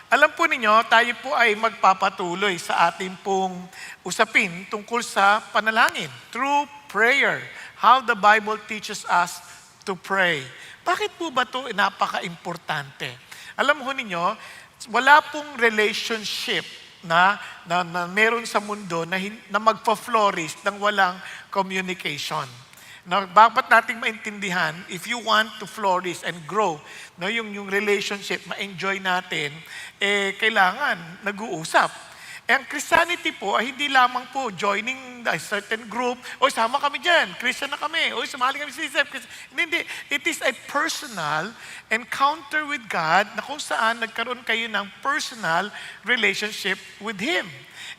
Alam po ninyo, tayo po ay magpapatuloy sa ating pong usapin tungkol sa panalangin, through prayer. How the Bible teaches us to pray. Bakit po ba ito napaka-importante? Alam ho ninyo, wala pong relationship na meron sa mundo na magpa-flourish ng walang communication. Now, dapat nating maintindihan, if you want to flourish and grow, no, yung relationship, ma-enjoy natin, kailangan nag-uusap. Ang Christianity po ay hindi lamang po joining a certain group, o sama kami dyan, Christian na kami, o sumali kami sa CSF. Hindi. It is a personal encounter with God na kung saan nagkaroon kayo ng personal relationship with Him.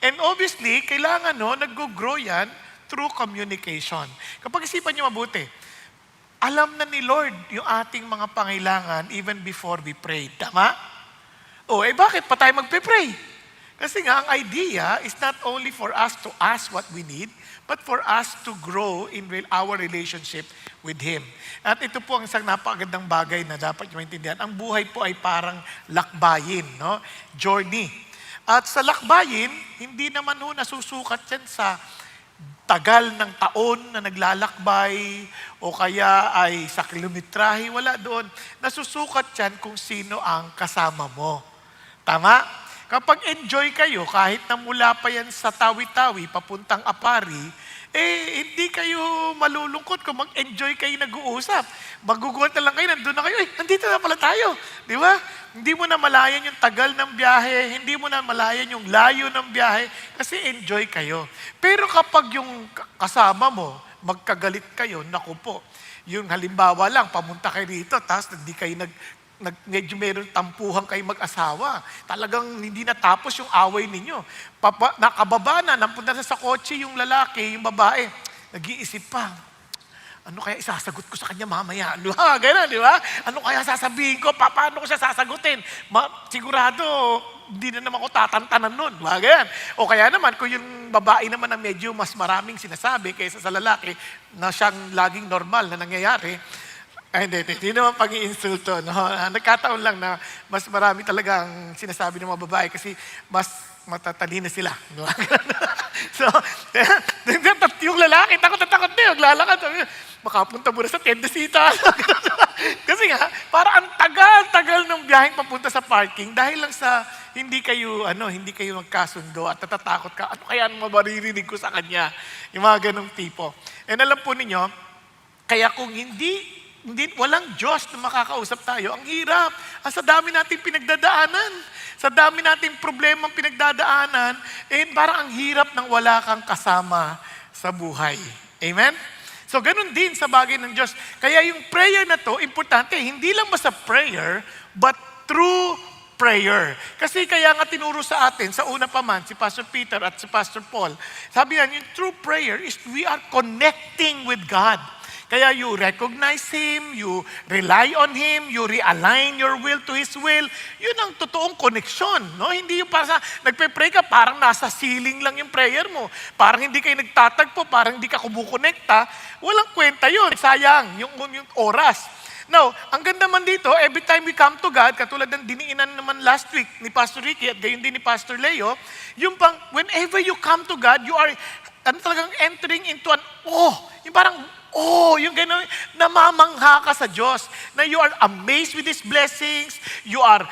And obviously, kailangan nag-grow yan through communication. Kapag isipan niyo mabuti, alam na ni Lord yung ating mga pangailangan even before we pray. Tama? Bakit pa tayo magpe-pray? Kasi nga, ang idea is not only for us to ask what we need, but for us to grow in our relationship with Him. At ito po ang isang napakagandang bagay na dapat nyo maintindihan. Ang buhay po ay parang lakbayin, journey. At sa lakbayin, hindi naman nasusukat yan sa tagal ng taon na naglalakbay o kaya ay sa kilometrahe, wala doon. Nasusukat yan kung sino ang kasama mo. Tama? Kapag enjoy kayo, kahit na mula pa yan sa Tawi-Tawi, papuntang Apari, hindi kayo malulungkot kung mag-enjoy kayo nag-uusap. Magugulat na lang kayo, nandun na kayo, nandito na pala tayo. Di ba? Hindi mo na malayan yung tagal ng biyahe, hindi mo na malayan yung layo ng biyahe, kasi enjoy kayo. Pero kapag yung kasama mo, magkagalit kayo, naku po, yung halimbawa lang, pamunta kayo rito, tapos hindi kayo medyo meron tampuhan kayo mag-asawa. Talagang hindi natapos yung away ninyo. Nakababa na, napunta na sa kotse yung lalaki, yung babae, nag-iisip pa, ano kaya isasagot ko sa kanya mamaya? Ganun, di ba? Ano kaya sasabihin ko? Paano ko siya sasagutin? Sigurado, hindi na naman ko tatantanan nun. Ganun. O kaya naman, kung yung babae naman na medyo mas maraming sinasabi kaysa sa lalaki na siyang laging normal na nangyayari, hindi naman pag-iinsulto. Nagkataon lang na mas marami talagang sinasabi ng mga babae kasi mas matatalino sila. So, yung lalaki, takot na yung lalakad. Makapunta muna sa tendesita. Kasi nga, para ang tagal-tagal ng biyaheng papunta sa parking dahil lang sa hindi kayo magkasundo at natatakot ka, ano kaya ang maririnig ko sa kanya? Yung mga ganong tipo. And alam po ninyo, kaya kung walang Diyos na makakausap tayo, ang hirap. Sa dami nating pinagdadaanan, sa dami nating problemang pinagdadaanan, parang ang hirap nang wala kang kasama sa buhay. Amen? So, ganun din sa bagay ng Diyos. Kaya yung prayer na to, importante, hindi lang basta prayer, but true prayer. Kasi kaya nga tinuro sa atin, sa una pa man, si Pastor Peter at si Pastor Paul, sabi yan, yung true prayer is we are connecting with God. Kaya you recognize Him, you rely on Him, you realign your will to His will. Yun ang totoong koneksyon. Hindi yung para nagpe-pray ka, parang nasa ceiling lang yung prayer mo. Parang hindi kayo nagtatagpo, parang hindi ka kumukonekta. Walang kwenta yun. Sayang yung oras. Now, ang ganda man dito, every time we come to God, katulad ng diniinan naman last week ni Pastor Ricky at gayon din ni Pastor Leo, yung whenever you come to God, you are talagang entering into yung parang yung gano'n, namamangha ka sa Diyos, na you are amazed with His blessings, you are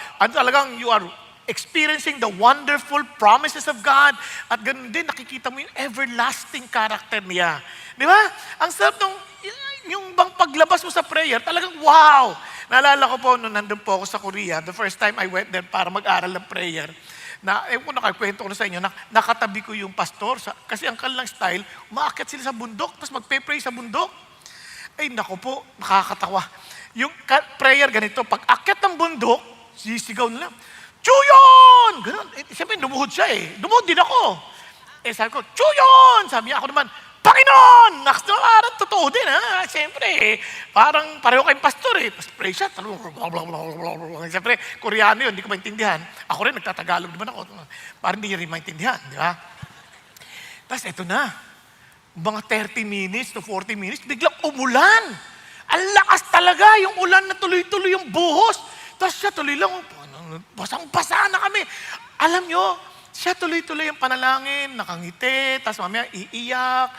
experiencing the wonderful promises of God, at gano'n din, nakikita mo yung everlasting character niya. Di ba? Ang sarap yung bang paglabas mo sa prayer, talagang wow! Naalala ko po, nung nandun po ako sa Korea, the first time I went there para mag-aral ng prayer, nakakwento ko na sa inyo, nakatabi ko yung pastor, kasi ang kanilang style, umaakyat sila sa bundok, tapos magpe-pray sa bundok. Naku po, nakakatawa. Yung prayer ganito, pag akyat ng bundok, sisigaw nila, Chuyon! Ganun. Siyempre, lumuhod siya Lumuhod din ako. Sabi ko, Chuyon! Sabi niya, ako naman, Panginoon! Parang totoo din, ha? Siyempre, parang pareho kayong pastor, Tapos pray siya, siyempre, Koreano yun, hindi ko maintindihan. Ako rin, nagtatagalog naman ako. Parang hindi niya rin maintindihan, di ba? Tapos eto na, mga 30 minutes to 40 minutes, biglang umulan. Ang lakas talaga, yung ulan na tuloy-tuloy yung buhos. Tapos siya tuloy lang, basang-basa na kami. Alam nyo, siya tuloy-tuloy ang panalangin, nakangiti, tapos mamaya iiyak,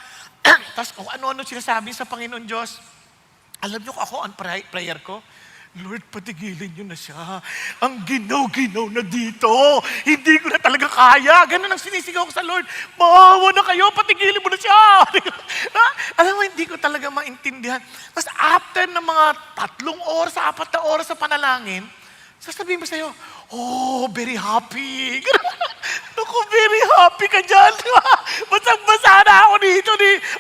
tapos kung ano-ano sinasabi sa Panginoon Diyos. Alam nyo ako, ang prayer ko, Lord, patigilin nyo na siya. Ang ginaw-ginaw na dito. Hindi ko na talaga kaya. Ganun ang sinisigaw ko sa Lord. Maawa na kayo, patigilin mo na siya. Alam mo, hindi ko talaga maintindihan. Tapos after ng mga 3 oras, 4 na oras sa panalangin, sasabihin mo sa'yo, oh, very happy. Naku, very happy ka dyan. Basang-basa na ako dito.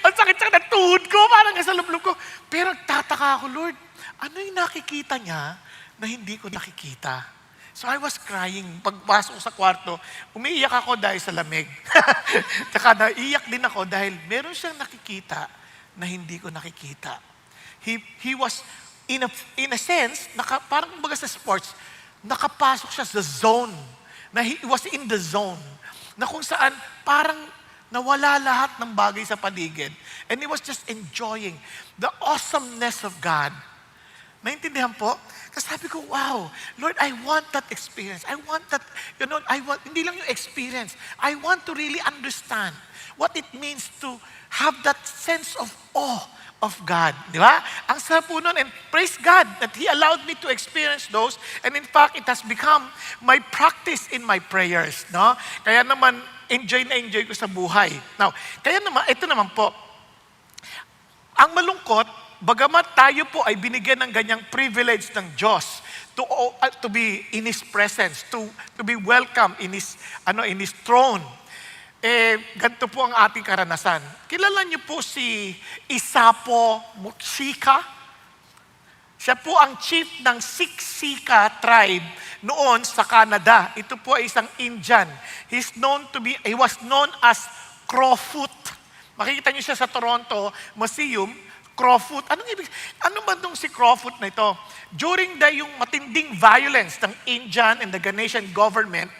Ang sakit-sakit na tuhod ko, parang nasa loob ko. Pero tataka ako, Lord, ano yung nakikita niya na hindi ko nakikita? So I was crying. Pagpasok sa kwarto, umiiyak ako dahil sa lamig. Tsaka naiiyak din ako dahil meron siyang nakikita na hindi ko nakikita. He was, in a sense, parang kumbaga sa sports, nakapasok siya sa zone. Na he was in the zone. Na kung saan parang nawala lahat ng bagay sa paligid. And he was just enjoying the awesomeness of God. Naintindihan po? Kasi sabi ko, wow, Lord, I want that experience. I want that, hindi lang yung experience. I want to really understand what it means to have that sense of awe of God. Di ba? Ang sarap po nun. And praise God that He allowed me to experience those. And in fact, it has become my practice in my prayers. No? Kaya naman, enjoy na enjoy ko sa buhay. Now, kaya naman, ito naman po, ang malungkot, bagamat tayo po ay binigyan ng ganyang privilege ng Diyos to be in His presence, to be welcome in His throne. Ganito po ang ating karanasan. Kilala niyo po si Isapo Muxika? Siya po ang chief ng Siksika tribe noon sa Canada. Ito po ay isang Indian. He was known as Crowfoot. Makikita niyo siya sa Toronto Museum. Crowfoot. Ano ba itong si Crowfoot na ito? During yung matinding violence ng Indian and the Ghanaian government,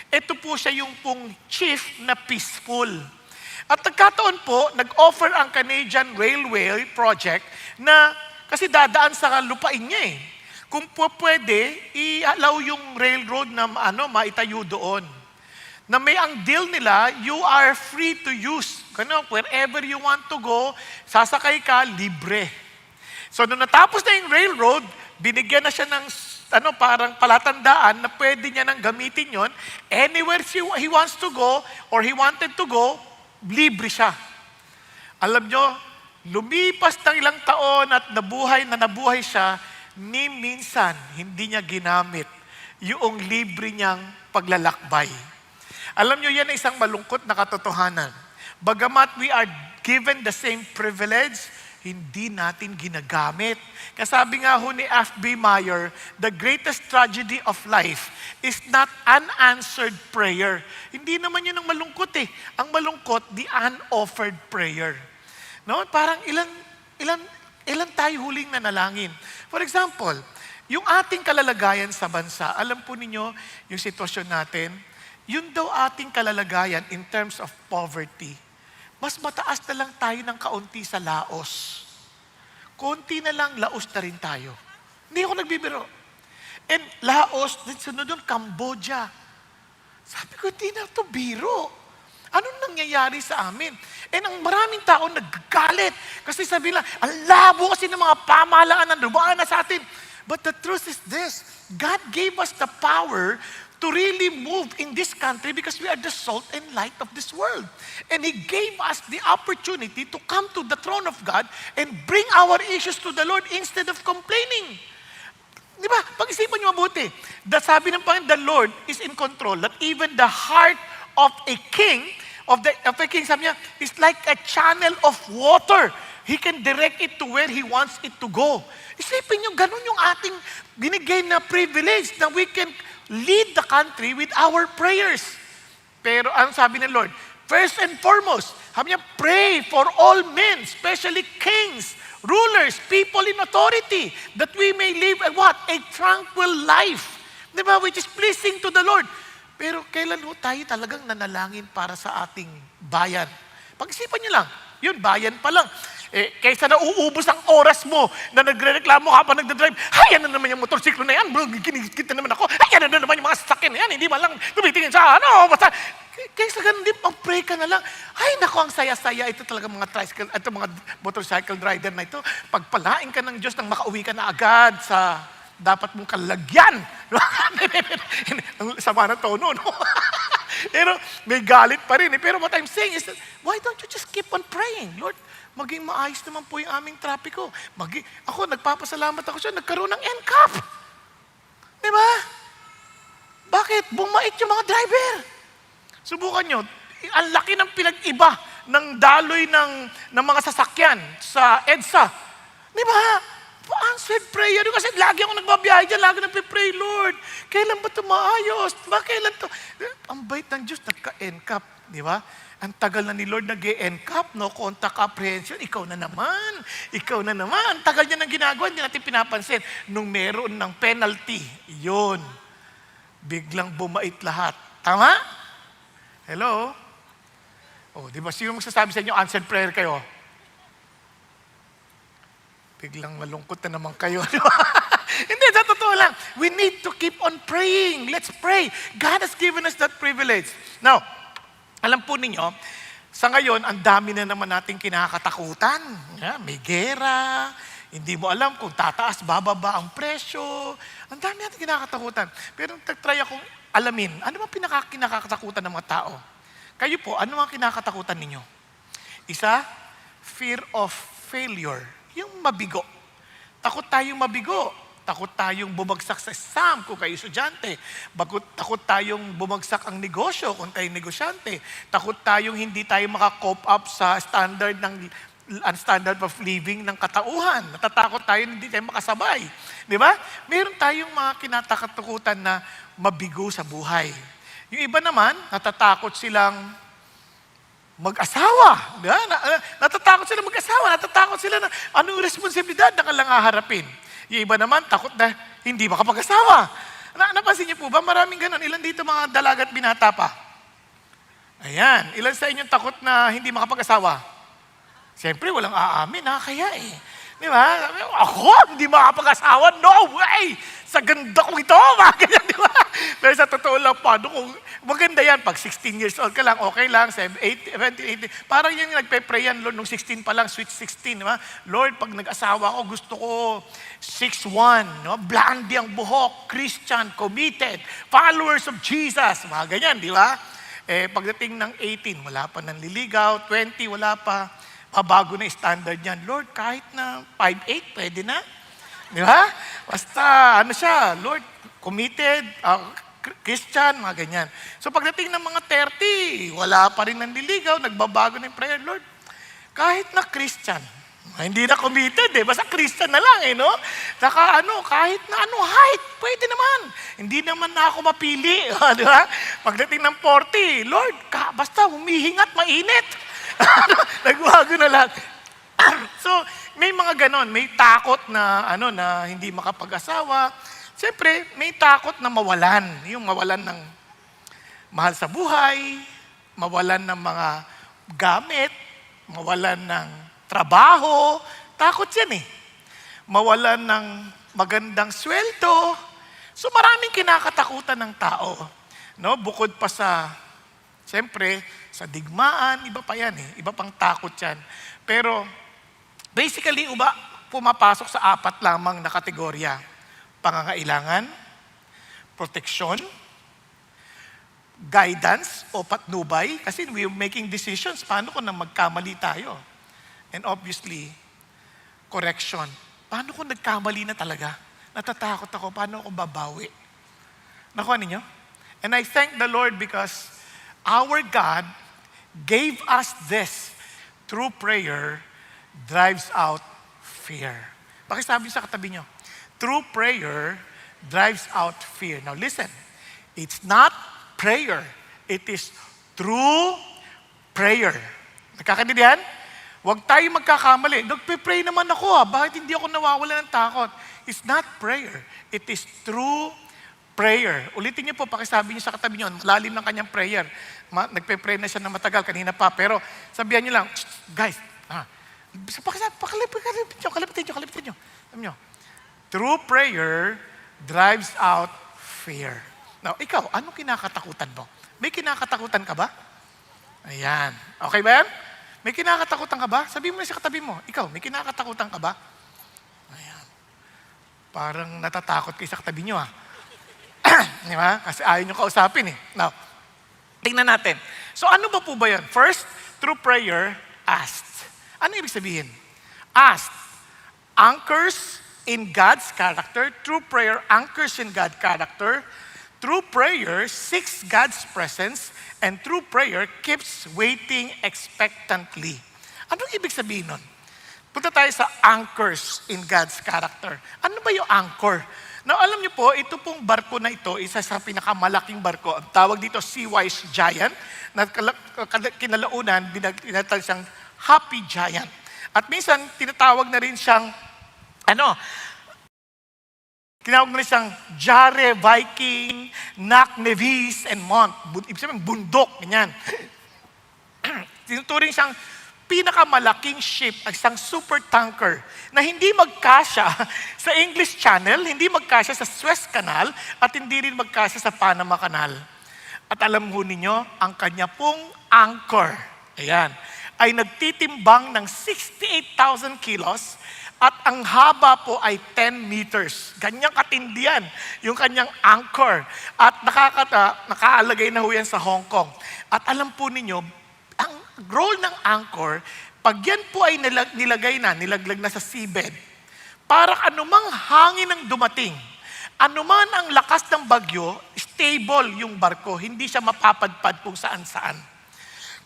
ito po siya yung pong chief na peaceful. At nagkataon po, nag-offer ang Canadian Railway Project na, kasi dadaan sa lupain niya eh. Kung po pwede, i-allow yung railroad na maitayo doon. Na may ang deal nila, you are free to use. Wherever you want to go, sasakay ka, libre. So, nung natapos na yung railroad, binigyan na siya ng parang palatandaan na pwede niya nang gamitin yon. Anywhere he wants to go or he wanted to go, libre siya. Alam nyo, lumipas ng ilang taon at nabuhay siya, ni minsan hindi niya ginamit yung libre niyang paglalakbay. Alam nyo, yan ay isang malungkot na katotohanan. Bagamat we are given the same privilege, hindi natin ginagamit. Kasabi nga ho ni F.B. Meyer, the greatest tragedy of life is not unanswered prayer. Hindi naman yun ang malungkot eh. Ang malungkot, the unoffered prayer. No? Parang ilan tayo huling nanalangin. For example, yung ating kalalagayan sa bansa, alam po ninyo yung sitwasyon natin, yun daw ating kalalagayan in terms of poverty. Mas mataas na lang tayo ng kaunti sa Laos. Konti na lang, Laos na rin tayo. Hindi ako nagbibiro. And Laos, sunod doon, Cambodia. Sabi ko, hindi na ito biro. Anong nangyayari sa amin? And ang maraming tao nagagalit. Kasi sabi nila, ang labo kasi ng mga pamahalaan na dumaan na sa atin. But the truth is this, God gave us the power to really move in this country because we are the salt and light of this world. And He gave us the opportunity to come to the throne of God and bring our issues to the Lord instead of complaining. Di ba? Pag-isipan niyo mabuti. Sabi ng Panginoon, the Lord is in control. That even the heart of a king, sabi niya, is like a channel of water. He can direct it to where He wants it to go. Isipin niyo, ganun yung ating binigay na privilege na we can lead the country with our prayers. Pero ano sabi ng Lord? First and foremost, sabi niya, pray for all men, especially kings, rulers, people in authority, that we may live a tranquil life. Di ba? Which is pleasing to the Lord. Pero kailan tayo talagang nanalangin para sa ating bayan? Pag-isipan niyo lang, yun, bayan pa lang. Kaysa na uubos ang oras mo na nagre-reklamo ka pa nagdadrive, ay, ano naman yung motorsiklo na yan, kinigit na naman ako, ay, ano naman yung mga sasakyan na yan, hindi man lang tumitingin sa basta, kaysa ganun din, mag-pray ka na lang. Ay, naku, ang saya-saya, ito talaga mga tricycle, ito mga motorcycle rider na ito, pagpalain ka ng Diyos nang makauwi ka na agad sa dapat mong kalagyan. Ang sama ng tono, no? Pero may galit pa rin. Pero what I'm saying is, why don't you just keep on praying? Lord, maging maayos naman po yung aming trapiko. Ako, nagpapasalamat ako siya, nagkaroon ng NCAP. Di ba? Bakit? Bumait yung mga driver. Subukan nyo, ang laki ng pinag-iba ng daloy ng mga sasakyan sa EDSA. Di ba? Answered prayer. Kasi lagi ako nagbabiyahe dyan, lagi nagpipray, Lord, kailan ba ito maayos? Kailan ito? Ang bait ng Diyos, nagka-NCAP. Di ba? Ang tagal na ni Lord nag-NCAP, no? Contact apprehension, ikaw na naman. Ikaw na naman. Ang tagal niya nang ginagawa, hindi natin pinapansin. Nung meron ng penalty, yun. Biglang bumait lahat. Tama? Hello? Di ba? Sino magsasabi sa inyo, answered prayer kayo? Biglang malungkot na naman kayo. Hindi, sa totoo lang. We need to keep on praying. Let's pray. God has given us that privilege. Now, alam po ninyo, sa ngayon, ang dami na naman nating kinakatakutan. May gera, hindi mo alam kung tataas, bababa ang presyo. Ang dami nating kinakatakutan. Pero try akong alamin, ano ba kinakatakutan ng mga tao? Kayo po, ano ang kinakatakutan ninyo? Isa, fear of failure. Yung mabigo. Takot tayong mabigo. Takot tayong bumagsak sa exam kung kayo estudyante. Takot tayong bumagsak ang negosyo kung tayo negosyante. Takot tayong hindi tayo maka-cope up sa standard of living ng katauhan. Natatakot tayo hindi tayo makasabay. Di ba? Meron tayong mga kinatatakutan na mabigo sa buhay. Yung iba naman, natatakot silang mag-asawa. Diba? Natatakot sila mag-asawa. Natatakot sila na anong responsibilidad na kailangang haharapin. Yung iba naman, takot na hindi makapag-asawa. Napansin niyo po ba? Maraming ganun. Ilan dito mga dalaga at binata pa? Ayan. Ilan sa inyong takot na hindi makapag-asawa? Siyempre, walang aamin. Kaya eh. Di ba? Ako, hindi makapag-asawa? No way! Sa ganda ko ito! Ganyan, di ba? Pero sa totoo lang, paano kung maganda yan, pag 16 years old ka lang, okay lang, 17, 18, parang yan yung nagpe-pray yan, Lord, nung 16 pa lang, sweet 16, di ba? Lord, pag nag-asawa ko, gusto ko 6'1", no? Blondie ang buhok, Christian, committed, followers of Jesus, mga ganyan, di ba? Pagdating ng 18, wala pa nanliligaw, 20, wala pa, bago na yung standard niyan. Lord, kahit na 5'8", pwede na. Di ba? Basta, siya, Lord, committed, Christian, mga ganyan. So pagdating ng mga 30, wala pa rin nanliligaw, nagbabago na yung prayer, Lord, kahit na Christian, hindi na committed basta Christian na lang no? Saka kahit na height, pwede naman. Hindi naman na ako mapili, di ba? Pagdating ng 40, Lord, basta humihingat, mainit. Nagbago na lang. So, may mga ganon, may takot na na hindi makapag-asawa. Siyempre, may takot na mawalan. Yung mawalan ng mahal sa buhay, mawalan ng mga gamit, mawalan ng trabaho. Takot yan Mawalan ng magandang sweldo. So maraming kinakatakutan ng tao. No? Bukod pa sa, siyempre, sa digmaan, iba pa yan Iba pang takot yan. Pero, basically, pumapasok sa 4 lamang na kategorya. Pangangailangan, proteksyon, guidance o patnubay, kasi we're making decisions, paano kung magkamali tayo? And obviously, correction. Paano kung nagkamali na talaga? Natatakot ako, paano ako babawi? Nakuha ninyo? And I thank the Lord because our God gave us this. Through prayer, drives out fear. Pakisabi sa katabi nyo, true prayer drives out fear. Now listen, it's not prayer. It is true prayer. Nagkakaintindihan? Huwag tayo magkakamali. Nagpe-pray naman ako Bakit hindi ako nawawala ng takot? It's not prayer. It is true prayer. Ulitin niyo po, pakisabi niyo sa katabi niyo, lalim ng kanyang prayer. Nagpe-pray na siya na matagal, kanina pa. Pero sabihan niyo lang, guys, Kalipitin nyo. Alam nyo, true prayer drives out fear. Now, ikaw, anong kinakatakutan mo? May kinakatakutan ka ba? Ayan. Okay ba yan? May kinakatakutan ka ba? Sabihin mo sa katabi mo, ikaw, may kinakatakutan ka ba? Ayan. Parang natatakot kayo sa katabi nyo, ha? Di ba? Kasi ayaw nyo kausapin, eh. Now, tingnan natin. So, ano ba po ba yan? First, through prayer, asked. Ano ibig sabihin? Asked. Anchors in God's character. Through prayer, anchors in God's character. Through prayer, seeks God's presence. And through prayer, keeps waiting expectantly. Anong ibig sabihin nun? Punta tayo sa anchors in God's character. Ano ba yung anchor? Now, alam niyo po, ito pong barko na ito, isa sa pinakamalaking barko. Ang tawag dito, Seawise Giant, na kinalaunan, binatal siyang Happy Giant. At minsan, tinatawag na rin siyang, tinawag na rin siyang Jare, Viking, Nak, Nevis, and Mont. Ibig sabihin, bundok, ganyan. Tinuturing siyang pinakamalaking ship, isang super tanker, na hindi magkasya sa English Channel, hindi magkasya sa Suez Canal, at hindi rin magkasya sa Panama Canal. At alam ho ninyo, ang kanya pong anchor, ayan, ay nagtitimbang ng 68,000 kilos, at ang haba po ay 10 meters. Ganyang katindihan yung kanyang anchor. At nakaalagay na ho yan sa Hong Kong. At alam po ninyo, ang role ng anchor, pag yan po ay nilaglag na sa seabed, para anumang hangin ang dumating, anuman ang lakas ng bagyo, stable yung barko, hindi siya mapapadpad kung saan-saan.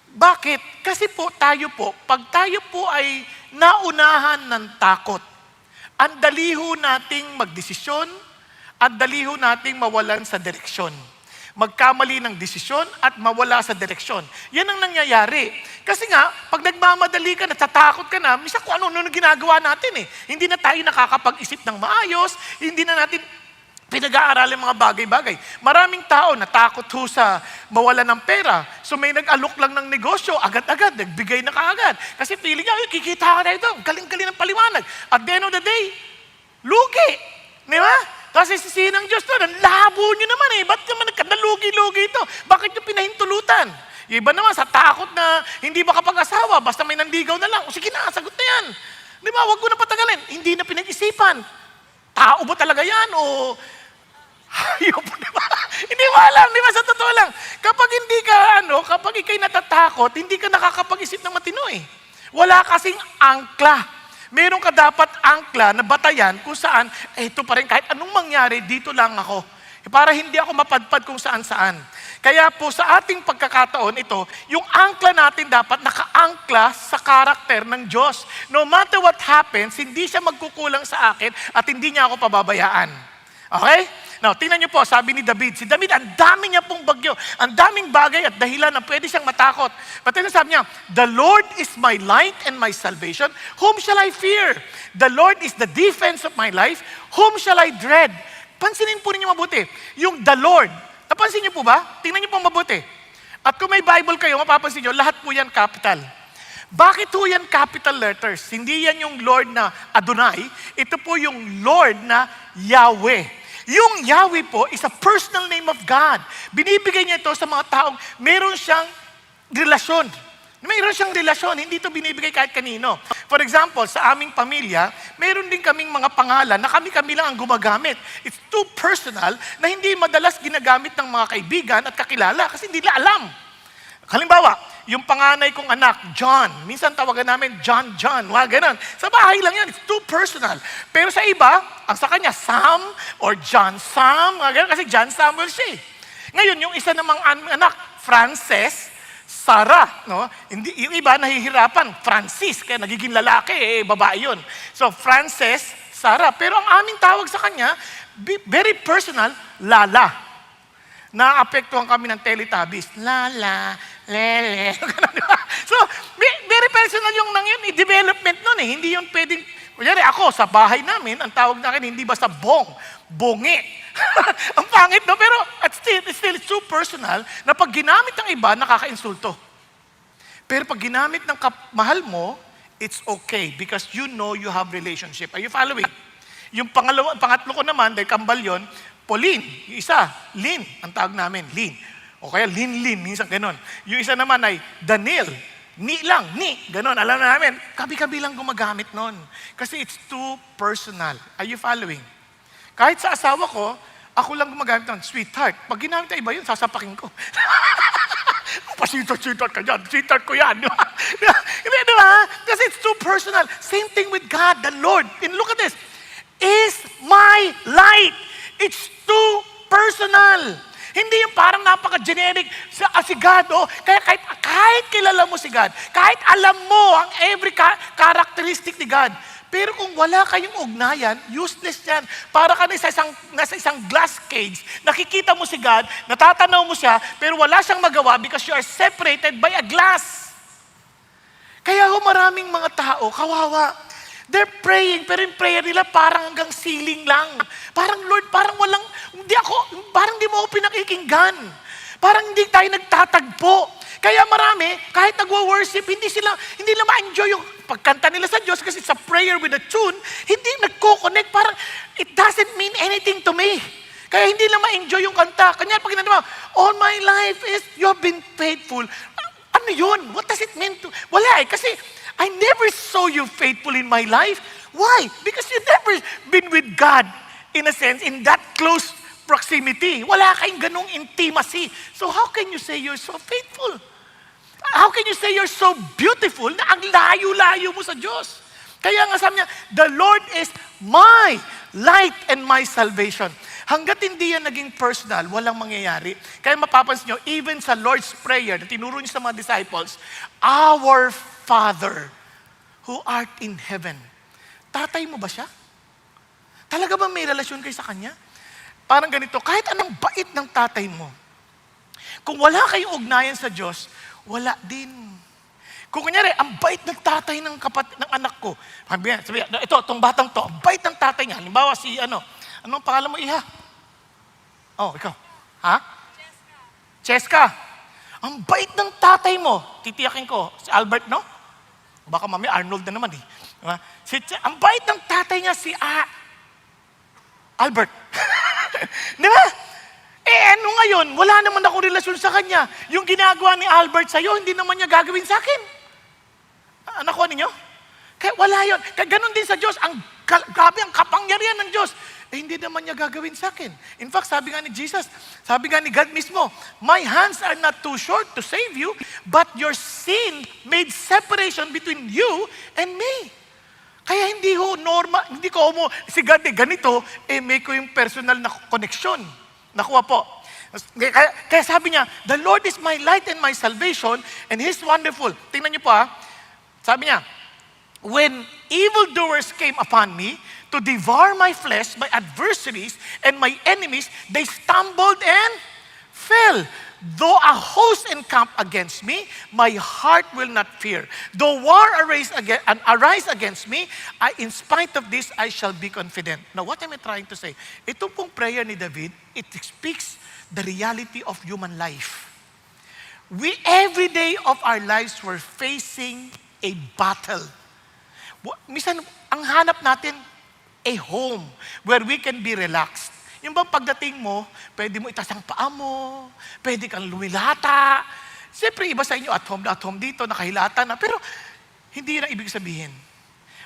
Bakit? Kasi po, pag tayo po ay naunahan ng takot, ang daliho nating magdesisyon, ang daliho nating mawalan sa direksyon. Magkamali ng desisyon at mawala sa direksyon. Yan ang nangyayari. Kasi nga, pag nagmamadali ka, natatakot ka na, minsan kung ano-ano ginagawa natin eh. Hindi na tayo nakakapag-isip ng maayos, hindi na natin pinag-aaralan mga bagay-bagay. Maraming tao natakot ho sa mawala ng pera. So may nag-alok lang ng negosyo, agad-agad, nagbigay na kaagad. Kasi feeling niya, kikita ka na ito, galing-galing ng paliwanag. At the end of the day, lugi. Di ba? Kasi sisihin ng Diyos to, ang labo nyo naman eh. Ba't naman nalugi-lugi ito? Bakit nyo pinahintulutan? Yung iba naman sa takot na hindi makapag-asawa, basta may nandigaw na lang. O sige na, sagot na yan. Di ba? Huwag ko na patagalin. Hindi na pinag-isipan. Tao ba talaga yan? O hayop, di ba? Hindi mo alam, di ba? Sa totoo lang. Kapag hindi ka, kapag ikay natatakot, hindi ka nakakapag-isip ng matino eh. Wala kasing angkla. Meron ka dapat angkla na batayan kung saan, ito pa rin, kahit anong mangyari, dito lang ako. Para hindi ako mapadpad kung saan-saan. Kaya po sa ating pagkakataon ito, yung angkla natin dapat nakaangkla sa karakter ng Diyos. No matter what happens, hindi siya magkukulang sa akin at hindi niya ako pababayaan. Okay? Now, tingnan niyo po, sabi ni David. Si David, ang dami niya pong bagyo. Ang daming bagay at dahilan na pwede siyang matakot. Pati sabi niya, the Lord is my light and my salvation. Whom shall I fear? The Lord is the defense of my life. Whom shall I dread? Pansinin po ninyo mabuti. Yung the Lord. Napansin niyo po ba? Tingnan niyo po mabuti. At kung may Bible kayo, mapapansin niyo, lahat po yan capital. Bakit po yan capital letters? Hindi yan yung Lord na Adonai. Ito po yung Lord na Yahweh. Yung Yahweh po is a personal name of God. Binibigay niya ito sa mga taong meron siyang relasyon. Mayroon siyang relasyon, hindi ito binibigay kahit kanino. For example, sa aming pamilya, mayroon din kaming mga pangalan na kami-kami lang ang gumagamit. It's too personal na hindi madalas ginagamit ng mga kaibigan at kakilala kasi hindi nila alam. Halimbawa, yung panganay kong anak, John. Minsan tawagan namin John, mga ganun. Sa bahay lang yan, it's too personal. Pero sa iba, ang sa kanya, Sam or John Sam, mga ganun, kasi John Samuel siya eh. Ngayon, yung isa namang anak, Frances, Sarah, no? Hindi, yung iba nahihirapan, Francis, kaya nagiging lalaki, babae yun. So, Frances, Sarah. Pero ang aming tawag sa kanya, very personal, Lala. Naapektuhan kami ng Teletubbies. Lala, lele. So, very personal yung development nun eh. Hindi yun pwedeng, kunyari ako, sa bahay namin, ang tawag na akin, hindi basta bongi. Ang pangit, no? Pero still, it's so personal na pag ginamit ng iba, nakaka-insulto. Pero pag ginamit ng mahal mo, it's okay because you know you have relationship. Are you following? Yung pangatlo ko naman, dahil kambal yun, Pauline. Yung isa, Lin. Ang tawag namin, Lin. O kaya Lin, minsan ganon. Yung isa naman ay Daniel. Ni lang, ni. Ganon. Alam na namin, kabi-kabi lang gumagamit nun. Kasi it's too personal. Are you following? Kahit sa asawa ko, ako lang gumagamit nun, sweetheart. Pag ginamit na iba yun, sasapakin ko. Pa-sweetheart ka dyan. Sweetheart ko yan. Hindi, di ba? Kasi it's too personal. Same thing with God, the Lord. And look at this. Is my light. It's too personal. Hindi yung parang napaka-generic si God. Oh. Kaya kahit kilala mo si God, kahit alam mo ang every characteristic ni God, pero kung wala kayong ugnayan, useless yan. Para ka nasa isang glass cage, nakikita mo si God, natatanaw mo siya, pero wala siyang magawa because you are separated by a glass. Kaya maraming mga tao, kawawa, they're praying, pero yung prayer nila parang hanggang ceiling lang. Parang, Lord, parang parang di mo ako pinakikinggan. Parang hindi tayo nagtatagpo. Kaya marami, kahit nagwo-worship, hindi nila ma-enjoy yung pagkanta nila sa Diyos kasi sa prayer with a tune, hindi nagko-connect. Parang, it doesn't mean anything to me. Kaya hindi nila ma-enjoy yung kanta. Kanya pag ginagawa, all my life is, you have been faithful. Ano yun? What does it mean to? Wala eh, kasi I never saw you faithful in my life. Why? Because you never been with God, in a sense, in that close proximity. Wala kayong ganong intimacy. So how can you say you're so faithful? How can you say you're so beautiful na ang layo-layo mo sa Diyos? Kaya nga sabi niya, the Lord is my light and my salvation. Hanggat hindi yan naging personal, walang mangyayari. Kaya mapapansin nyo, even sa Lord's Prayer, na tinuro niyo sa mga disciples, Our Father, who art in heaven. Tatay mo ba siya? Talaga ba may relasyon kayo sa Kanya? Parang ganito, kahit anong bait ng tatay mo, kung wala kayong ugnayan sa Diyos, wala din. Kung kunyari, ang bait ng tatay ng anak ko, sabihan, itong batang to, ang bait ng tatay niya, halimbawa anong pangalan mo, Iha? Oh, ikaw. Ha? Cheska. Ang bait ng tatay mo, titiyakin ko, si Albert, no? Baka mami, Arnold na naman eh. Diba? Ang bait ng tatay niya, si Albert. Di ba? Ano ngayon? Wala naman akong relasyon sa kanya. Yung ginagawa ni Albert sa'yo, hindi naman niya gagawin sa akin. Nakuha ninyo? Kaya wala yun. Kaya ganun din sa Diyos. Grabe ang kapangyarihan ng Diyos. Hindi naman niya gagawin sa akin. In fact, sabi nga ni Jesus, sabi nga ni God mismo, my hands are not too short to save you, but your sin made separation between you and me. Kaya hindi ko si God ganito, may ko yung personal na connection. Nakuha po. Kaya sabi niya, the Lord is my light and my salvation, and He's wonderful. Tingnan niyo po Sabi niya, when evildoers came upon me to devour my flesh, my adversaries and my enemies, they stumbled and fell. Though a host encamp against me, my heart will not fear. Though war arise against me, in spite of this, I shall be confident. Now, what am I trying to say? Ito pong prayer ni David, it speaks the reality of human life. Every day of our lives, we're facing a battle. Minsan, ang hanap natin, a home where we can be relaxed. Yung bang pagdating mo, pwede mo itas ang paa mo, pwede kang lumilata. Siyempre, iba sa inyo, at home dito, nakahilata na. Pero, hindi yun ang ibig sabihin.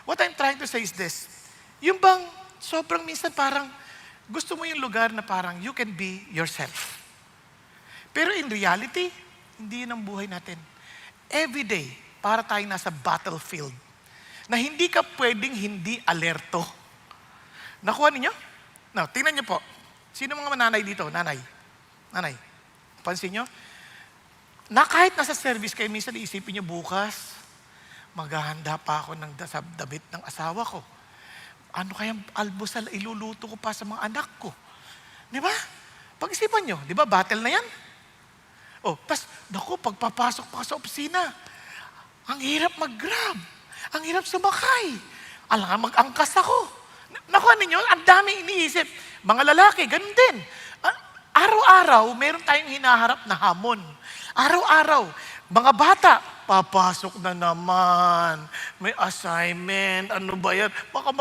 What I'm trying to say is this. Yung bang, sobrang minsan parang, gusto mo yung lugar na parang you can be yourself. Pero in reality, hindi yun ang buhay natin. Every day, para tayong nasa battlefield, na hindi ka pwedeng hindi alerto. Nakuha ninyo? Now, tingnan niyo po. Sino mga nanay dito? Nanay. Pansin niyo? Na kahit nasa service kayo, minsan iisipin niyo bukas, maghahanda pa ako ng damit ng asawa ko. Ano kayang almusal iluluto ko pa sa mga anak ko? Di ba? Pag-isipan niyo, di ba battle na yan? Pagpapasok pa sa opisina, ang hirap mag-grab. Ang hirap sumakay. Alam, mag-angkas ako. Nakuha ninyo, ang dami iniisip. Mga lalaki, ganun din. Araw-araw, meron tayong hinaharap na hamon. Araw-araw, mga bata, papasok na naman. May assignment, ano ba yan? Baka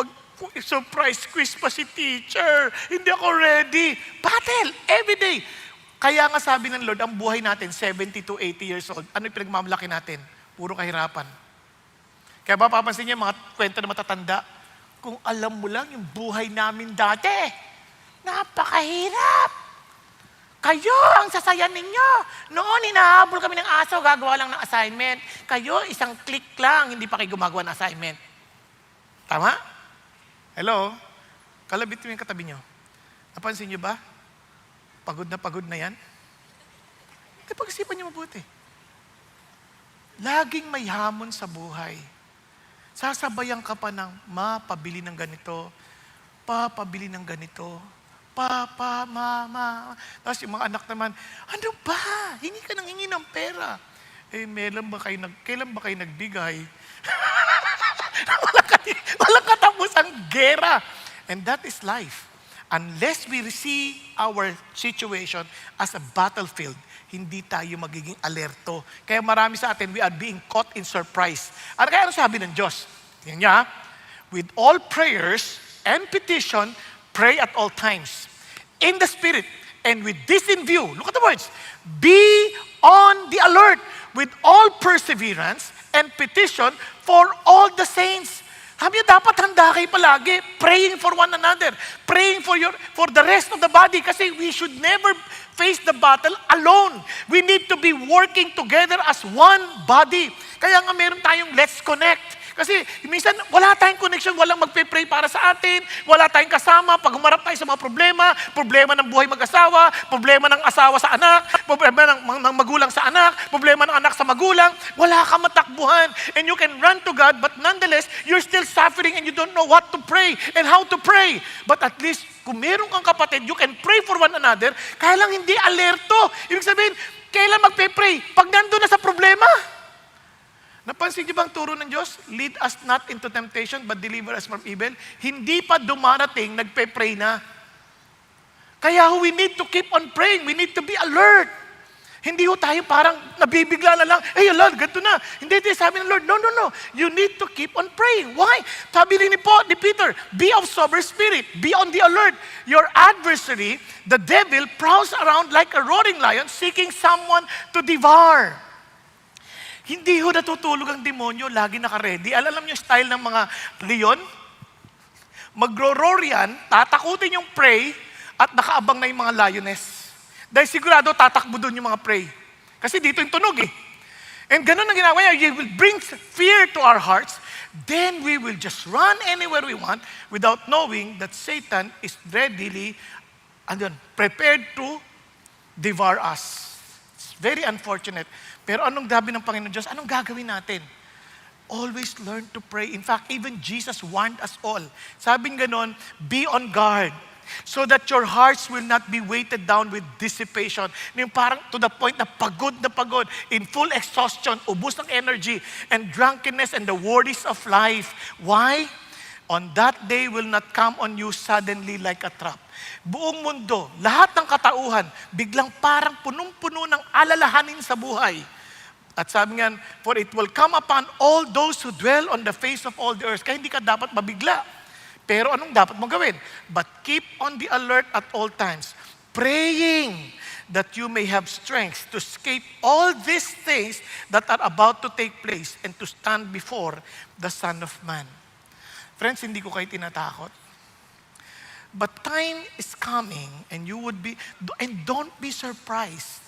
surprise quiz pa si teacher. Hindi ako ready. Battle, everyday. Kaya nga sabi ng Lord, ang buhay natin, 70 to 80 years old, ano yung pinagmamalaki natin? Puro kahirapan. Kaya ba papansin niyo mga kwento na matatanda? Kung alam mo lang yung buhay namin dati, napakahirap. Kayo ang sasaya ninyo. Noon, hinahabol kami ng aso, gagawa lang ng assignment. Kayo, isang click lang, hindi pa kayo gumagawa ng assignment. Tama? Hello? Kalabit mo yung katabi nyo. Napansin nyo ba? Pagod na yan. Kaya pag-isipan nyo mabuti. Laging may hamon sa buhay. Sasabayan ka pa ng mapabili ng ganito, papabili ng ganito, papa, mama. Tapos yung mga anak naman, ano ba? Hingi ka ng hingi ng pera. Kailan ba kayo nagbigay? Walang katapusang gera. And that is life. Unless we see our situation as a battlefield, hindi tayo magiging alerto. Kaya marami sa atin, we are being caught in surprise. Kaya ano sabi ng Diyos? Tingnan niya, with all prayers and petition, pray at all times. In the Spirit, and with this in view, look at the words, be on the alert with all perseverance and petition for all the saints. Sabi niyo, dapat handa kayo palagi, praying for one another, praying for the rest of the body, kasi we should never face the battle alone. We need to be working together as one body. Kaya nga meron tayong Let's Connect. Kasi minsan wala tayong connection, walang magpe-pray para sa atin, wala tayong kasama pag humarap tayo sa mga problema ng buhay mag-asawa, problema ng asawa sa anak, problema ng magulang sa anak, problema ng anak sa magulang, wala ka matakbuhan. And you can run to God, but nonetheless, you're still suffering and you don't know what to pray and how to pray. But at least, kung meron kang kapatid, you can pray for one another, kaya lang hindi alerto. Ibig sabihin, kailan magpe-pray? Pag nandun na sa problema. Napansin niyo bang turo ng Diyos? Lead us not into temptation, but deliver us from evil. Hindi pa dumarating, nagpe-pray na. Kaya we need to keep on praying. We need to be alert. Hindi ho tayo parang nabibigla na lang, hey Lord, ganito na. Hindi, sabi ng Lord, no. You need to keep on praying. Why? Sabi ni Peter, be of sober spirit. Be on the alert. Your adversary, the devil, prowls around like a roaring lion, seeking someone to devour. Hindi ho natutulog ang demonyo, lagi naka-ready. Alam niyo style ng mga leon? Magro-roar yan, tatakutin yung prey, at nakaabang na yung mga lioness. Dahil sigurado tatakbo doon yung mga prey. Kasi dito yung tunog eh. And ganun ang ginagawa niya, you will bring fear to our hearts, then we will just run anywhere we want without knowing that Satan is readily prepared to devour us. It's very unfortunate. Pero anong sabi ng Panginoon Diyos? Anong gagawin natin? Always learn to pray. In fact, even Jesus warned us all. Sabi ganon, be on guard so that your hearts will not be weighted down with dissipation. Yung parang to the point na pagod, in full exhaustion, ubos ng energy, and drunkenness and the worries of life. Why? On that day will not come on you suddenly like a trap. Buong mundo, lahat ng katauhan, biglang parang punong-puno ng alalahanin sa buhay. At sabi nga, for it will come upon all those who dwell on the face of all the earth. Kaya hindi ka dapat mabigla. Pero anong dapat mong gawin? But keep on the alert at all times, praying that you may have strength to escape all these things that are about to take place and to stand before the Son of Man. Friends, hindi ko kayo tinatakot. But time is coming and don't be surprised.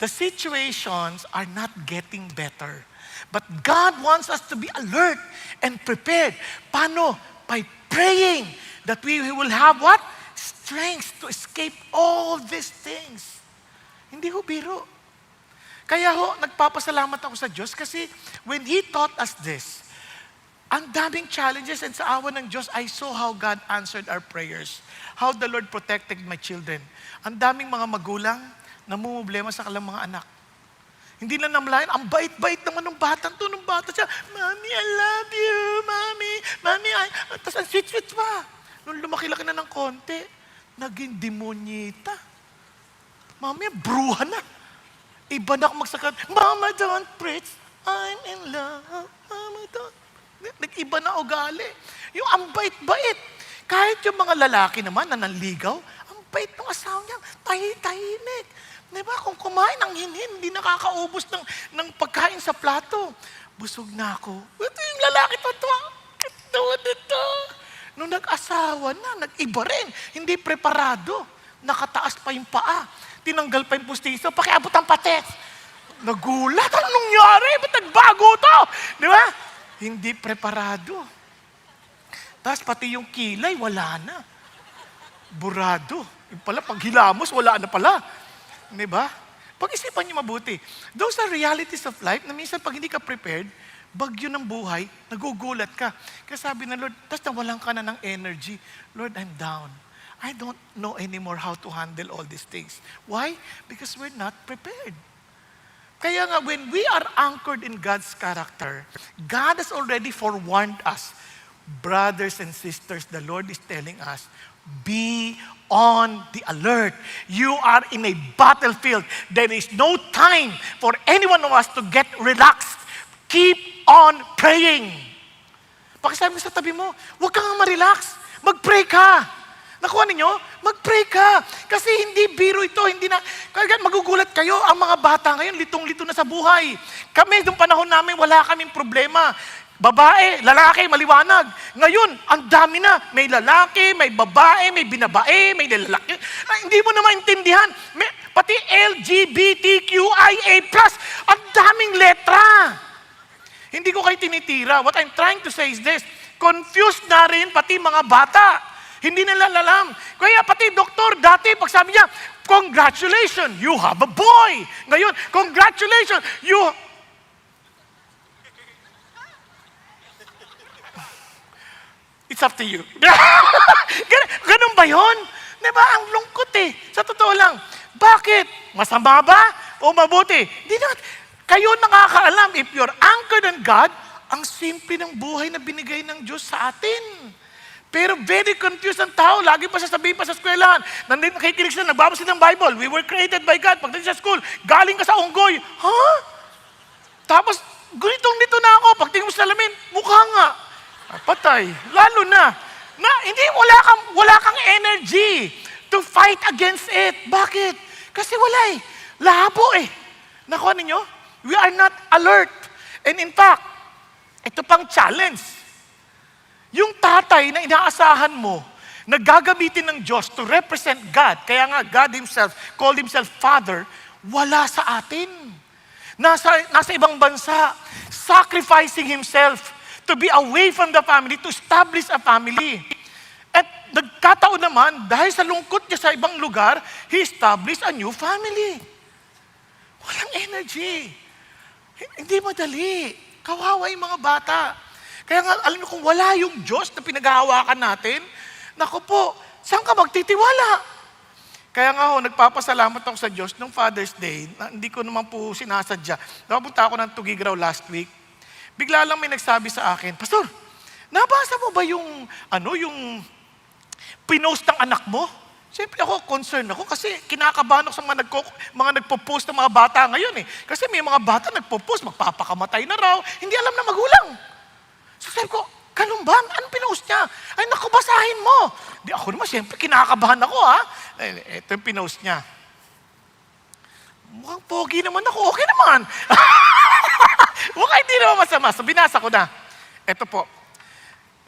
The situations are not getting better. But God wants us to be alert and prepared. Paano? By praying that we will have what? Strength to escape all these things. Hindi ho biro. Kaya ho, nagpapasalamat ako sa Diyos kasi when He taught us this, ang daming challenges, and sa awa ng Diyos, I saw how God answered our prayers. How the Lord protected my children. Ang daming mga magulang namumblema sa kanilang mga anak. Hindi na namalayan, ang bait-bait naman ng bata. Nung bata siya, Mommy, I love you, Mommy. Mommy, tapos ang sweet-sweet pa. Nung lumaki-laki na ng konti, naging demonyita. Mami, bruha na. Iba na ako magsakat, Mama, don't preach, I'm in love. Mama, don't. Nag-iba na ugali. Yung ang bait-bait. Kahit yung mga lalaki naman na nanligaw, ang bait ng asawa niya, tahimik. Diba? Kung kumain ng hinhin, hindi nakakaubos ng pagkain sa plato. Busog na ako. Ito yung lalaki totoo. Ito. Nung nag-asawa na, nag-iba rin. Hindi preparado. Nakataas pa yung paa. Tinanggal pa yung pustiso. Pakiabot ang pates. Nagulat. Anong nangyari? Ba't nagbago to? Di ba? Hindi preparado. Tapos pati yung kilay, wala na. Burado. Yung pala, pag hilamos, wala na pala. Di ba? Pag-isipan niyo mabuti. Those are realities of life na minsan pag hindi ka prepared, bagyo ng buhay, nagugulat ka. Kaya sabi ng Lord, tapos nawalan ka na ng energy. Lord, I'm down. I don't know anymore how to handle all these things. Why? Because we're not prepared. Kaya nga, when we are anchored in God's character, God has already forewarned us. Brothers and sisters, the Lord is telling us, be on the alert. You are in a battlefield. There is no time for any one of us to get relaxed. Keep on praying. Pakisabi mo sa tabi mo, huwag kang ma-relax. Mag-pray ka. Nakuha ninyo? Mag-pray ka. Kasi hindi biro ito. Hindi na, kaya magugulat kayo, ang mga bata ngayon, litong-lito na sa buhay. Kami, nung panahon namin, wala kaming problema. Babae, lalaki, maliwanag. Ngayon, ang dami na. May lalaki, may babae, may binabae, may lalaki. Hindi mo na maintindihan. Pati LGBTQIA+, ang daming letra. Hindi ko kayo tinitira. What I'm trying to say is this, confused na rin pati mga bata. Hindi nila alam. Kaya pati doktor, dati, pag sabi niya, congratulations, you have a boy. Ngayon, congratulations, you... It's up to you. Ganun ba yun? Diba? Ang lungkot eh. Sa totoo lang. Bakit? Masama ba? O mabuti? Di na. Kayo nakakaalam. If you're anchored in God, ang simple ng buhay na binigay ng Diyos sa atin. Pero very confused ang tao. Lagi pa sasabihin pa sa eskwelahan. Nandito nakikinig sila, nagbabasa ng Bible. We were created by God. Pagdating sa school, galing ka sa unggoy. Ha? Tapos, ganitong-nito na ako. Pagtingin mo sa salamin, mukha nga. Patay. Lalo na. Hindi, wala kang energy to fight against it. Bakit? Kasi wala eh. Labo eh. Nakuha ninyo? We are not alert. And in fact, ito pang challenge. Yung tatay na inaasahan mo, na gagamitin ng Diyos to represent God, kaya nga God Himself called Himself Father, wala sa atin. Nasa ibang bansa, sacrificing Himself to be away from the family, to establish a family. At nagkataon naman, dahil sa lungkot niya sa ibang lugar, He established a new family. Walang energy. Hindi madali. Kawawa yung mga bata. Kaya nga, alam niyo, kung wala yung Diyos na pinaghahawakan natin, naku po, saan ka magtitiwala? Kaya nga nagpapasalamat ako sa Diyos nung Father's Day, na hindi ko naman po sinasadya. Nakapunta ako ng Tugigraw last week. Bigla lang may nagsabi sa akin, Pastor, nabasa mo ba yung pinost ng anak mo? Siyempre ako, concerned ako kasi kinakabahan ako sa mga nagpo-post ng mga bata ngayon eh. Kasi may mga bata nagpo-post, magpapakamatay na raw, hindi alam na magulang. So sabi ko, ganun ba? Anong pinost niya? Ay naku, basahin mo. Di ako naman, siyempre kinakabahan ako ha. Ito yung pinost niya. Mukhang pogi naman ako, okay naman. Mukhang hindi naman masama. So binasa ko na. Ito po.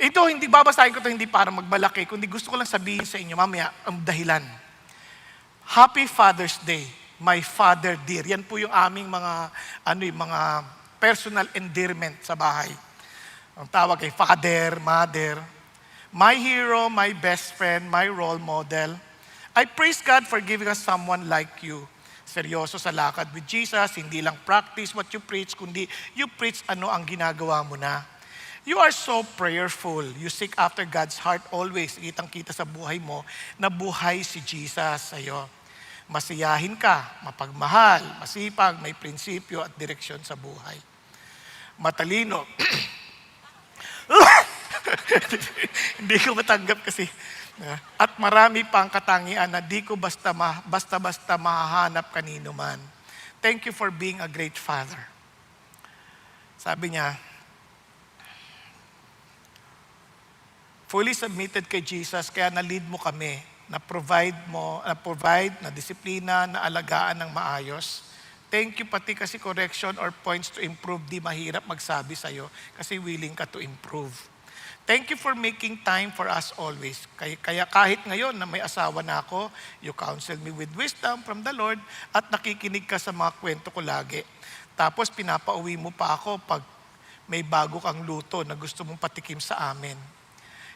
Ito, hindi babasahin ko ito hindi para magmalaki, kundi gusto ko lang sabihin sa inyo, mamaya, ang dahilan. Happy Father's Day, my father dear. Yan po yung aming mga personal endearment sa bahay. Ang tawag ay father, mother. My hero, my best friend, my role model. I praise God for giving us someone like you. Seryoso sa lakad with Jesus, hindi lang practice what you preach, kundi you preach ano ang ginagawa mo na. You are so prayerful. You seek after God's heart always. Kitang-kita sa buhay mo na buhay si Jesus sa'yo. Masiyahin ka, mapagmahal, masipag, may prinsipyo at direksyon sa buhay. Matalino. Hindi ko matanggap kasi. At marami pang katangian na di ko basta-basta mahahanap kanino man. Thank you for being a great Father. Sabi niya, fully submitted kay Jesus, kaya na-lead mo kami, na-provide, na disiplina, na alagaan ng maayos. Thank you pati kasi correction or points to improve, di mahirap magsabi sa'yo kasi willing ka to improve. Thank you for making time for us always. Kaya kahit ngayon na may asawa na ako, you counsel me with wisdom from the Lord at nakikinig ka sa mga kwento ko lagi. Tapos pinapauwi mo pa ako pag may bago kang luto na gusto mong patikim sa amin.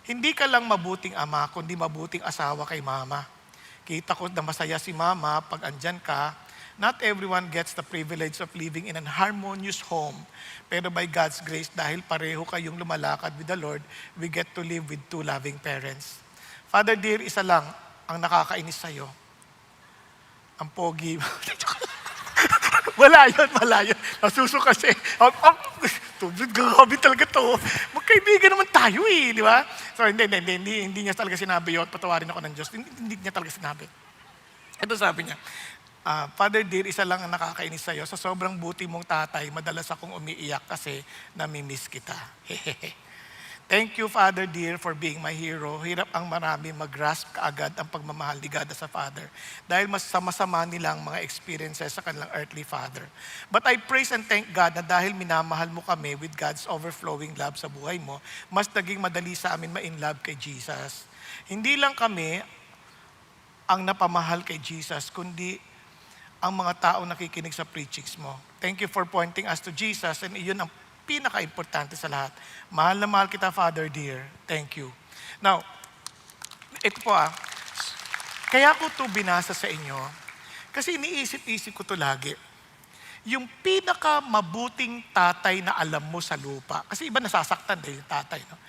Hindi ka lang mabuting ama, kundi mabuting asawa kay mama. Kita ko na masaya si mama pag andyan ka. Not everyone gets the privilege of living in an harmonious home. Pero by God's grace, dahil pareho kayong lumalakad with the Lord, we get to live with two loving parents. Father dear, isa lang ang nakakainis sa'yo. Ang pogi. Wala yun. Nasuso kasi. Grabe talaga to. Magkaibigan naman tayo di ba? So hindi niya talaga sinabi yun. Patawarin ako ng Diyos. Hindi niya talaga sinabi. Ito sabi niya, Father dear, isa lang ang nakakainis sa'yo. Sa sobrang buti mong tatay, madalas akong umiiyak kasi namimiss kita. Thank you, Father dear, for being my hero. Hirap ang marami mag-grasp kaagad ang pagmamahal ni God as a Father dahil mas sama-sama nilang mga experiences sa kanilang earthly father. But I praise and thank God na dahil minamahal mo kami with God's overflowing love sa buhay mo, mas naging madali sa amin ma-in love kay Jesus. Hindi lang kami ang napamahal kay Jesus, kundi ang mga taong nakikinig sa preachings mo. Thank you for pointing us to Jesus, and iyon ang pinaka-importante sa lahat. Mahal na mahal kita, Father dear. Thank you. Now, ito po kaya ko ito binasa sa inyo, kasi iniisip-isip ko ito lagi. Yung pinaka-mabuting tatay na alam mo sa lupa, kasi iba nasasaktan din yung tatay, no?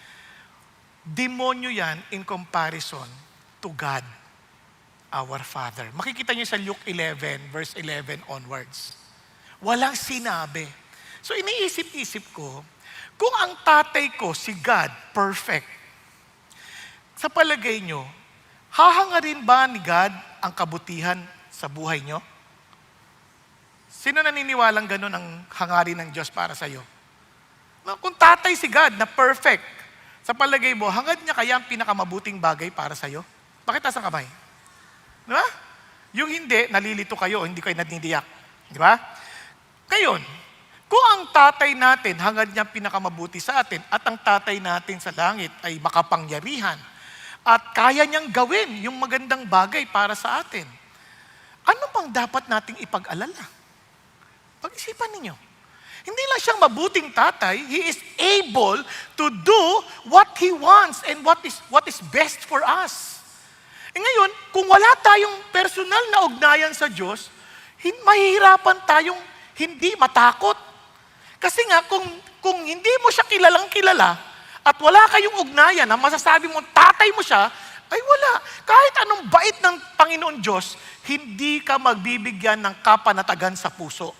Demonyo yan in comparison to God, our Father. Makikita niyo sa Luke 11, verse 11 onwards. Walang sinabi. So iniisip-isip ko, kung ang tatay ko, si God, perfect, sa palagay nyo, hahangarin ba ni God ang kabutihan sa buhay nyo? Sino naniniwalang ganun ang hangarin ng Diyos para sa'yo? Kung tatay si God na perfect, sa palagay mo, hangad niya kaya ang pinakamabuting bagay para sa'yo? Bakit taas ang kamay? Di ba? Yung hindi, nalilito kayo, hindi kayo naniniyak. Di ba? Ngayon, kung ang tatay natin, hangad niya pinakamabuti sa atin, at ang tatay natin sa langit ay makapangyarihan, at kaya niyang gawin yung magandang bagay para sa atin, ano pang dapat nating ipag-alala? Pag-isipan ninyo. Hindi lang siyang mabuting tatay, He is able to do what He wants and what is best for us. Ngayon, kung wala tayong personal na ugnayan sa Diyos, mahihirapan tayong hindi matakot. Kasi nga, kung hindi mo siya kilalang kilala at wala kayong ugnayan na masasabi mo, tatay mo siya, ay wala. Kahit anong bait ng Panginoon Diyos, hindi ka magbibigyan ng kapanatagan sa puso.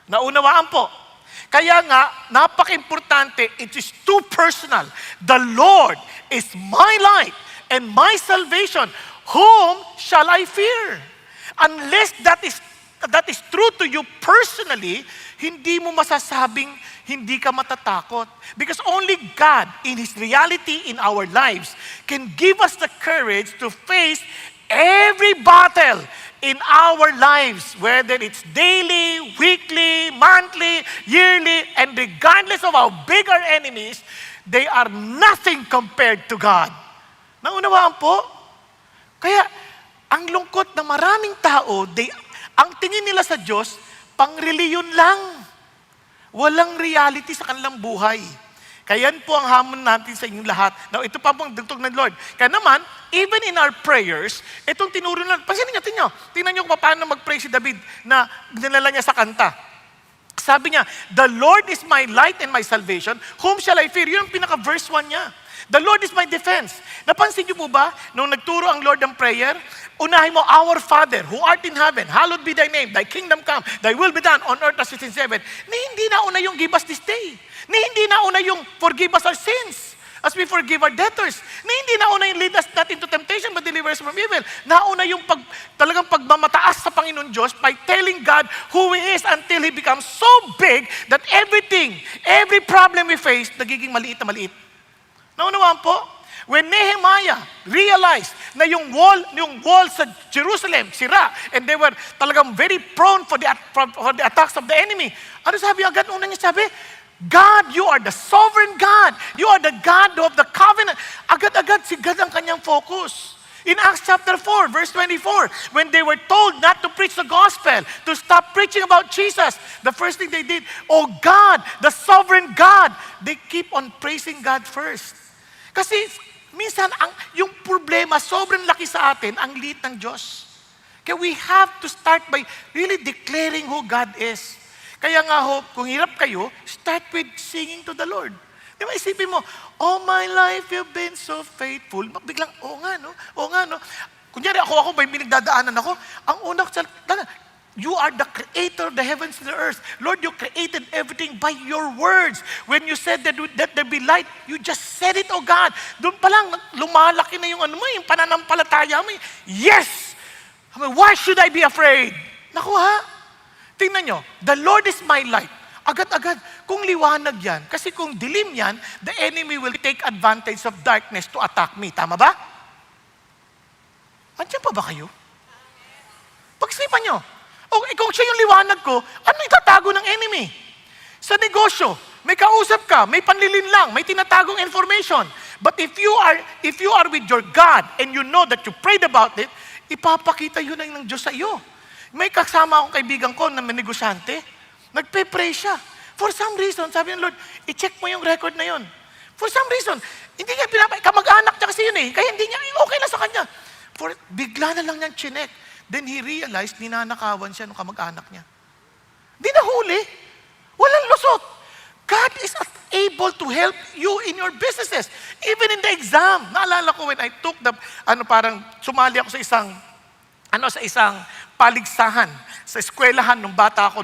Naunawaan po. Kaya nga, napaka-importante, it is too personal. The Lord is my light and my salvation. Whom shall I fear? Unless that is true to you personally, hindi mo masasabing hindi ka matatakot. Because only God, in His reality in our lives, can give us the courage to face every battle in our lives, whether it's daily, weekly, monthly, yearly, and regardless of our bigger enemies, they are nothing compared to God. Naunawaan po? Kaya, ang lungkot na maraming tao, ang tingin nila sa Diyos, pang-reliyon lang. Walang reality sa kanilang buhay. Kaya yan po ang hamon natin sa inyong lahat. Now, ito pa pong dugtong ng Lord. Kaya naman, even in our prayers, itong tinuro na, pansinin natin nyo, tingnan nyo kung paano mag-pray si David na dinala niya sa kanta. Sabi niya, the Lord is my light and my salvation, whom shall I fear? Yun ang pinaka-verse 1 niya. The Lord is my defense. Napansin niyo po ba, nung nagturo ang Lord ng prayer, unahin mo, our Father, who art in heaven, hallowed be thy name, thy kingdom come, thy will be done on earth as it is in heaven. Ni hindi nauna yung give us this day. Ni hindi nauna yung forgive us our sins. as we forgive our debtors. Na hindi nauna yung lead us not into temptation, but deliver us from evil. Nauna yung talagang pagmamataas sa Panginoon Diyos by telling God who He is until He becomes so big that everything, every problem we face, nagiging maliit na maliit. Naunawaan po? When Nehemiah realized na yung wall sa Jerusalem, sira, and they were talagang very prone for the attacks of the enemy, ano sabi agad? Una niya sabi, God, you are the sovereign God. You are the God of the covenant. Agad-agad si God ang kanyang focus. In Acts chapter 4, verse 24, when they were told not to preach the gospel, to stop preaching about Jesus, the first thing they did, oh God, the sovereign God, they keep on praising God first. Kasi minsan, yung problema, sobrang laki sa atin, ang liit ng Diyos. Kaya we have to start by really declaring who God is. Kaya nga ho, kung hirap kayo, start with singing to the Lord. Di ba, isipin mo, all my life you've been so faithful. Biglang, oo nga, no? Oo nga, no? Kunyari, ako, may binigdadaanan ako. Ang una, you are the creator of the heavens and the earth. Lord, you created everything by your words. When you said that there be light, you just said it, oh God. Doon pa lang, lumalaki na yung yung pananampalataya mo. Yes! Why should I be afraid? Naku ha? Tingnan nyo, the Lord is my light. Agad-agad, kung liwanag yan, kasi kung dilim yan, the enemy will take advantage of darkness to attack me. Tama ba? Andiyan pa ba kayo? Pag-isipan nyo, kung siya yung liwanag ko, ano itatago ng enemy? Sa negosyo, may kausap ka, may panlilinlang, may tinatagong information. But if you are with your God and you know that you prayed about it, ipapakita yun ng Diyos sa iyo. May kasama akong kaibigan ko na negosyante, nagpe-pray siya. For some reason, sabi ng Lord, i-check mo yung record na yun. For some reason, hindi niya kamag-anak niya kasi yun kaya hindi niya, okay lang sa kanya. Bigla na lang niyang chinek. Then he realized, ninanakawan siya ng kamag-anak niya. Di nahuli. Walang lusot. God is able to help you in your businesses. Even in the exam. Naalala ko when I took parang sumali ako sa isang paligsahan, sa eskwelahan nung bata ako,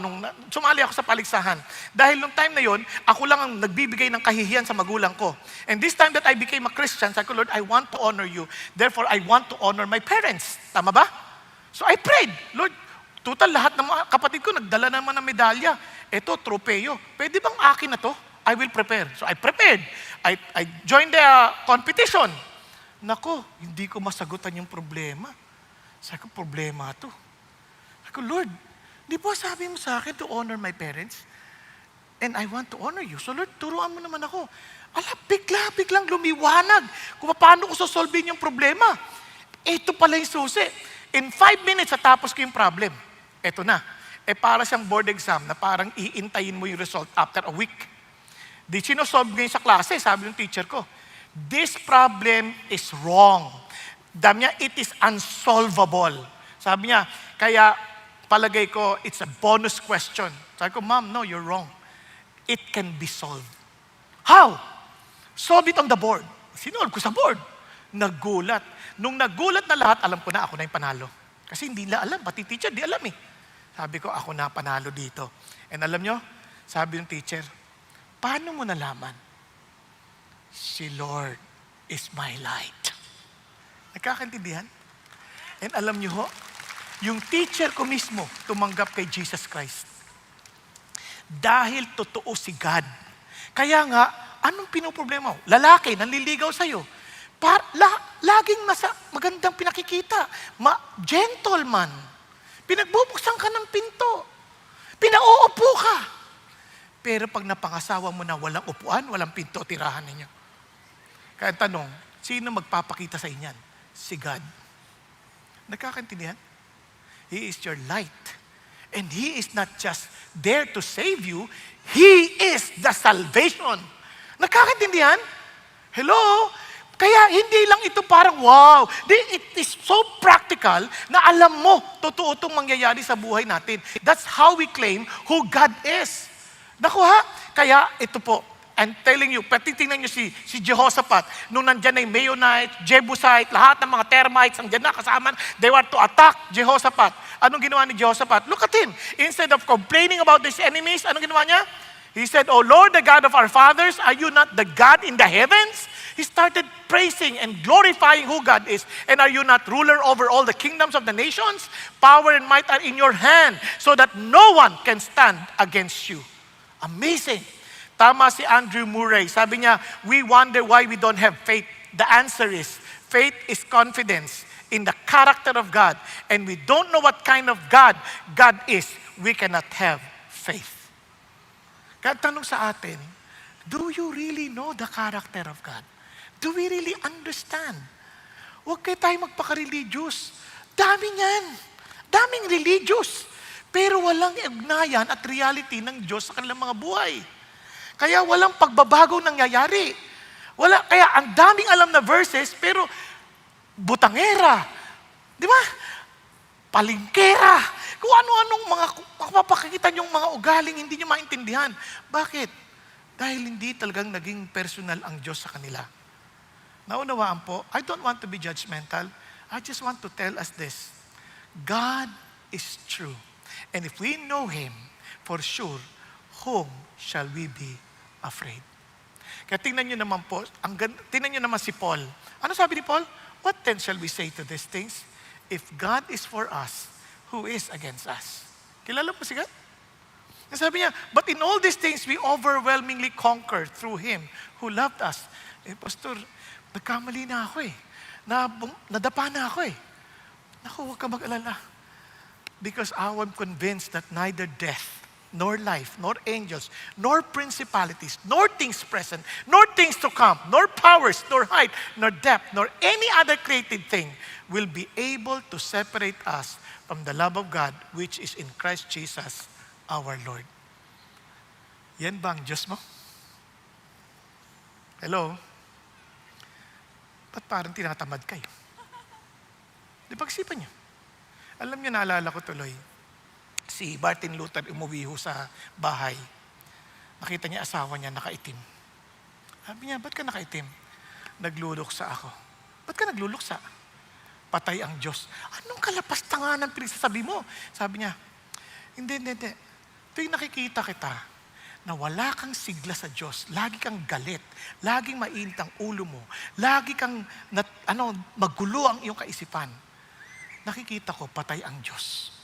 sumali ako sa paligsahan. Dahil nung time na yon, ako lang ang nagbibigay ng kahihiyan sa magulang ko. And this time that I became a Christian, sabi ko, Lord, I want to honor you. Therefore, I want to honor my parents. Tama ba? So I prayed, Lord, total lahat ng mga kapatid ko, nagdala naman ng medalya. Ito, tropeo. Pwede bang akin na to? I will prepare. So I prepared. I joined the competition. Nako, hindi ko masagutan yung problema. Sabi ko, problema to. Sabi ko, Lord, di ba sabi mo sa akin to honor my parents? And I want to honor you. So Lord, turuan mo naman ako. Biglang lumiwanag kung paano ko sosolvin yung problema. Ito pala yung susi. In 5 minutes, natapos ko yung problem. Ito na. Para siyang board exam na parang iintayin mo yung result after a week. Di sinosolve ngayon sa klase, sabi ng teacher ko, this problem is wrong. Sabi niya, it is unsolvable. Sabi niya, kaya palagay ko, it's a bonus question. Sabi ko, Ma'am, no, you're wrong. It can be solved. How? Solve it on the board. Sinolve ko sa board. Nagulat. Nung nagulat na lahat, alam ko na ako na yung panalo. Kasi hindi nila alam, pati teacher, di alam Sabi ko, ako na panalo dito. And alam nyo, sabi ng teacher, paano mo nalaman? Si Lord is my light. Nagkakaintindihan? And alam nyo ho, yung teacher ko mismo tumanggap kay Jesus Christ. Dahil totoo si God. Kaya nga, anong pinoproblema mo? Lalaki, nanliligaw sa'yo. Laging magandang pinakikita. Gentleman. Pinagbubuksan ka ng pinto. Pinauupo ka. Pero pag napangasawa mo na walang upuan, walang pinto, tirahan ninyo. Kaya tanong, sino magpapakita sa inyan? Si God. Nagkakaintindihan? He is your light. And He is not just there to save you, He is the salvation. Nagkakaintindihan? Hello? Kaya hindi lang ito parang wow. It is so practical na alam mo, totoo itong mangyayari sa buhay natin. That's how we claim who God is. Naku ha? Kaya ito po, I'm telling you, patitingnan nyo si Jehoshaphat, nung nandyan ay Meonite, Jebusite, lahat ng mga termites, nandyan na kasama, they were to attack Jehoshaphat. Anong ginawa ni Jehoshaphat? Look at him. Instead of complaining about his enemies, anong ginawa niya? He said, "O Lord, the God of our fathers, are you not the God in the heavens?" He started praising and glorifying who God is. And are you not ruler over all the kingdoms of the nations? Power and might are in your hand so that no one can stand against you. Amazing. Tama si Andrew Murray. Sabi niya, we wonder why we don't have faith. The answer is, faith is confidence in the character of God. And we don't know what kind of God God is. We cannot have faith. Kaya tanong sa atin, do you really know the character of God? Do we really understand? Huwag kayo tayo magpaka-religious. Dami niyan. Daming religious. Pero walang ugnayan at reality ng Diyos sa kanilang mga buhay. Kaya walang pagbabago nangyayari. Kaya ang daming alam na verses, pero butangera. Di ba? Palingkera. Kung ano-anong mga mapapakita niyong mga ugaling hindi niyo maintindihan. Bakit? Dahil hindi talagang naging personal ang Diyos sa kanila. Naunawaan po, I don't want to be judgmental. I just want to tell us this. God is true. And if we know Him, for sure, whom shall we be afraid? Kaya tingnan niyo naman po, tingnan niyo naman si Paul. Ano sabi ni Paul? What then shall we say to these things? If God is for us, who is against us? Kilala mo si God? Sabi niya, but in all these things, we overwhelmingly conquer through Him who loved us. Pastor, nagkamali na ako nadapa na ako Naku, huwag ka mag-alala. Because I am convinced that neither death, nor life, nor angels, nor principalities, nor things present, nor things to come, nor powers, nor height, nor depth, nor any other created thing will be able to separate us from the love of God which is in Christ Jesus our Lord. Yan ba ang Diyos mo? Hello? Ba't parang tinatamad kayo? Di pag-isipan niyo. Alam niyo, naalala ko tuloy, si Martin Luther umuwi ho sa bahay. Nakita niya asawa niya nakaitim. Sabi niya, ba't ka nakaitim? Nagluluksa ako. Ba't ka nagluluksa? Patay ang Diyos. Anong kalapastanganan pinagsasabi mo? Sabi niya, hindi. Tuwing nakikita kita na wala kang sigla sa Diyos, lagi kang galit, laging mainit ang ulo mo, lagi kang magulo ang iyong kaisipan. Nakikita ko, patay ang Diyos.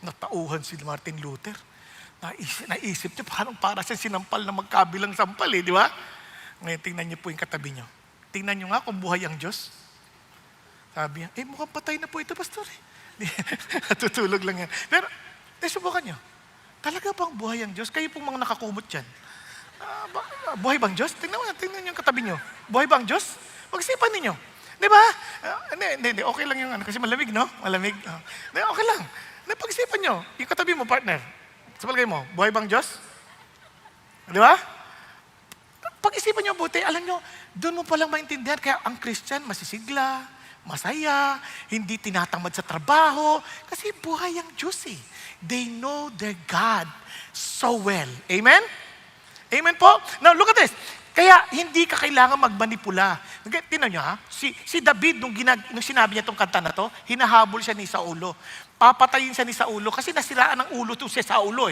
Natauhan si Martin Luther. Naisip niya, para siya sinampal na magkabilang sampal di ba? Ngayon, tingnan niyo po yung katabi niyo. Tingnan niyo nga kung buhay ang Diyos. Sabi niya, mukhang patay na po ito, pastor. Tutulog lang yan. Pero, subukan niyo. Talaga bang buhay ang Diyos? Kayo pong mga nakakumot dyan. Buhay bang Diyos? Tingnan niyo yung katabi niyo. Buhay bang Diyos? Mag-isipan ninyo. Di ba? Hindi. Okay lang yung kasi malamig, no? Malamig. Okay lang. Pag-isipan niyo. Yung katabi mo, partner. Sa palagay mo, buhay bang Diyos? Di ba? Pag-isipan niyo buti, alam niyo, doon mo palang maintindihan. Kaya ang Christian, masisigla, masaya, hindi tinatamad sa trabaho, kasi buhay ang Diyos They know their God so well. Amen? Amen po? Now, look at this. Kaya hindi ka kailangan magmanipula. Tingnan niyo si David, nung sinabi niya itong kanta na to, hinahabol siya ni Saulo. Papatayin siya ni Saulo kasi nasiraan ng ulo to siya sa ulo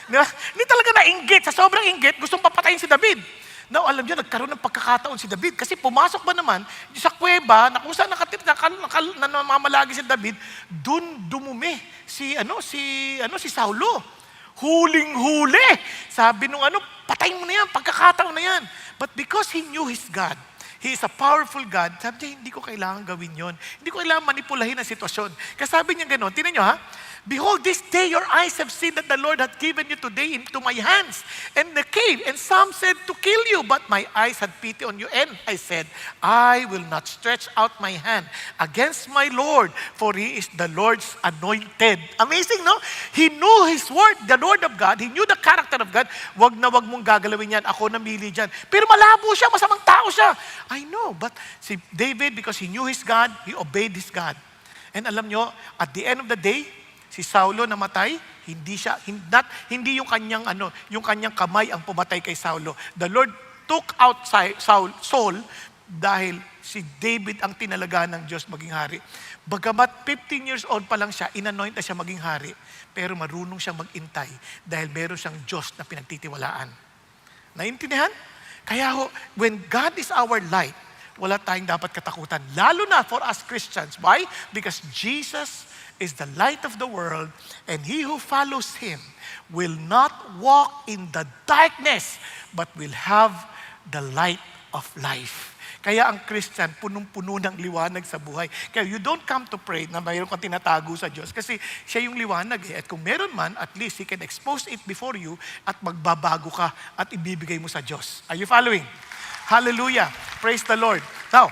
Di ba? Hindi talaga nainggit. Sa sobrang inggit, gustong papatayin si David. Now, alam niyo, nagkaroon ng pagkakataon si David kasi pumasok ba naman sa kuweba na kung saan namamalagi si David, dun dumumi si Saulo. Huling-huli. Sabi nung patayin mo na yan, pagkakataon na yan. But because he knew his God, He is a powerful God, sabi niya, hindi ko kailangan gawin yon. Hindi ko kailangan manipulahin ang sitwasyon. Kasi sabi niya gano'n, tinan niyo behold, this day your eyes have seen that the Lord hath given you today into my hands and the cave. And some said to kill you, but my eyes had pity on you. And I said, I will not stretch out my hand against my Lord, for He is the Lord's anointed. Amazing, no? He knew His word, the Lord of God. He knew the character of God. Wag na wag mong gagalawin yan. Ako namili dyan. Pero malabo siya, masamang tao siya. I know, but si David, because he knew his God, he obeyed his God. And alam nyo, at the end of the day, si Saulo namatay, hindi yung kanyang kamay ang pumatay kay Saulo. The Lord took out Saul dahil si David ang tinalagaan ng Diyos maging hari. Bagamat 15 years old pa lang siya, inanoint na siya maging hari, pero marunong siyang magintay dahil meron siyang Diyos na pinagtitiwalaan. Naintindihan? Kaya when God is our light, wala tayong dapat katakutan. Lalo na for us Christians. Why? Because Jesus is the light of the world, and he who follows him will not walk in the darkness, but will have the light of life. Kaya ang Christian, punong-puno ng liwanag sa buhay. Kaya you don't come to pray na mayroon kang tinatago sa Diyos kasi siya yung liwanag eh. At kung meron man, at least He can expose it before you at magbabago ka at ibibigay mo sa Diyos. Are you following? Hallelujah. Praise the Lord. Now,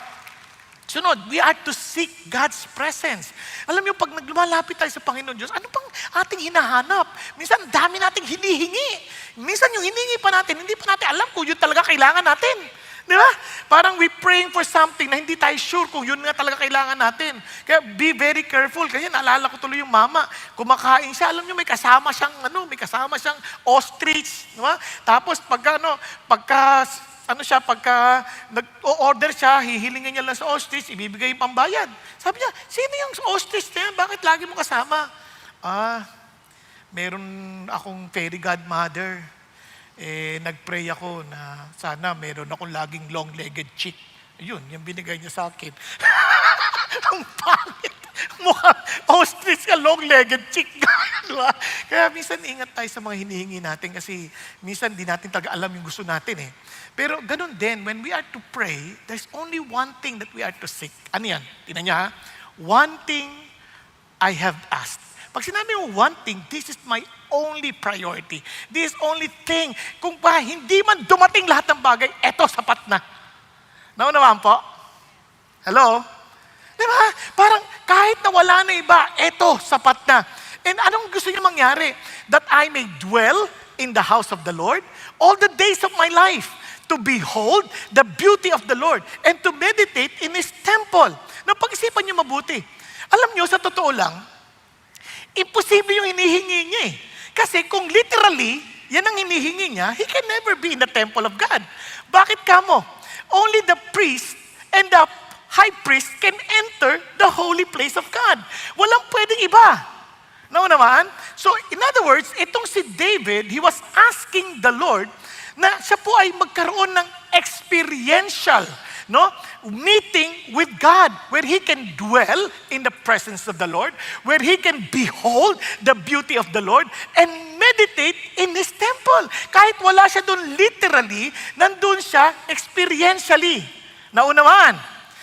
sunod, we are to seek God's presence. Alam niyo, pag naglumalapit tayo sa Panginoon Diyos, ano pang ating hinahanap? Minsan, dami nating hinihingi. Minsan, yung hiningi pa natin, hindi pa natin alam kung yun talaga kailangan natin. Di ba? Parang we praying for something na hindi tayo sure kung yun nga talaga kailangan natin. Kaya be very careful. Kasi naalala ko tuloy yung mama, kumakain siya, alam niyo, may kasama siyang ostrich. Di ba? Tapos, pagka nag-order siya, hihilingin niya lang sa ostrich, ibibigay yung pambayad. Sabi niya, sino yung ostrich na yan? Bakit lagi mo kasama? Meron akong fairy godmother. Nag-pray ako na sana meron akong laging long-legged chick. Yun, yung binigay niya sa akin. Ang pangit. Mukhang ostrich ka, long-legged chick. Diba? Kaya minsan ingat tayo sa mga hinihingi natin kasi minsan di natin talaga alam yung gusto natin eh. Pero ganun din, when we are to pray, there's only one thing that we are to seek. Ano yan? Tingnan niya ha? One thing I have asked. Pag sinabi mo one thing, this is my only priority. This only thing. Kung ba hindi man dumating lahat ng bagay, eto sapat na. Naunawaan po? Hello? Di ba? Parang kahit na wala na iba, eto sapat na. And anong gusto niyo mangyari? That I may dwell in the house of the Lord all the days of my life, to behold the beauty of the Lord and to meditate in His temple. Now, pag-isipan niyo mabuti. Alam niyo, sa totoo lang, imposible yung hinihingi niya eh. Kasi kung literally, yan ang hinihingi niya, he can never be in the temple of God. Bakit kamo? Only the priest and the high priest can enter the holy place of God. Walang pwedeng iba. Naman? So, in other words, itong si David, he was asking the Lord na siya po ay magkaroon ng experiential meeting with God, where he can dwell in the presence of the Lord, where he can behold the beauty of the Lord, and meditate in His temple. Kahit wala siya doon literally, nandun siya experientially. Naunawaan.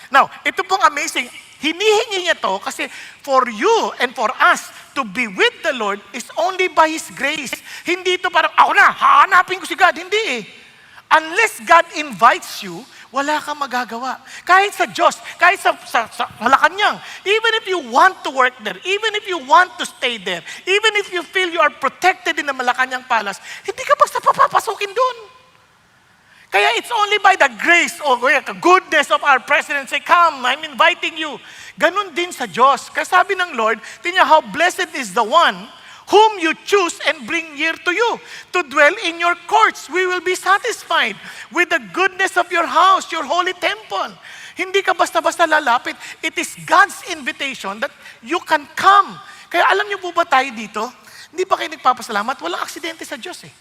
Now, ito pong amazing. Hinihingi niya to kasi for you and for us to be with the Lord is only by His grace. Hindi ito parang, ako na, hahanapin ko si God. Hindi eh. Unless God invites you, wala kang magagawa. Kahit sa Diyos, kahit sa Malacanang, even if you want to work there, even if you want to stay there, even if you feel you are protected in the Malacanang Palace, hindi ka basta papapasukin doon. Kaya it's only by the grace or the goodness of our President say, come, I'm inviting you. Ganon din sa Diyos. Kaya sabi ng Lord, tingnan how blessed is the one whom you choose and bring near to you, to dwell in your courts. We will be satisfied with the goodness of your house, your holy temple. Hindi ka basta-basta lalapit. It is God's invitation that you can come. Kaya alam niyo po ba tayo dito? Hindi pa kayo nagpapasalamat? Walang aksidente sa Diyos eh.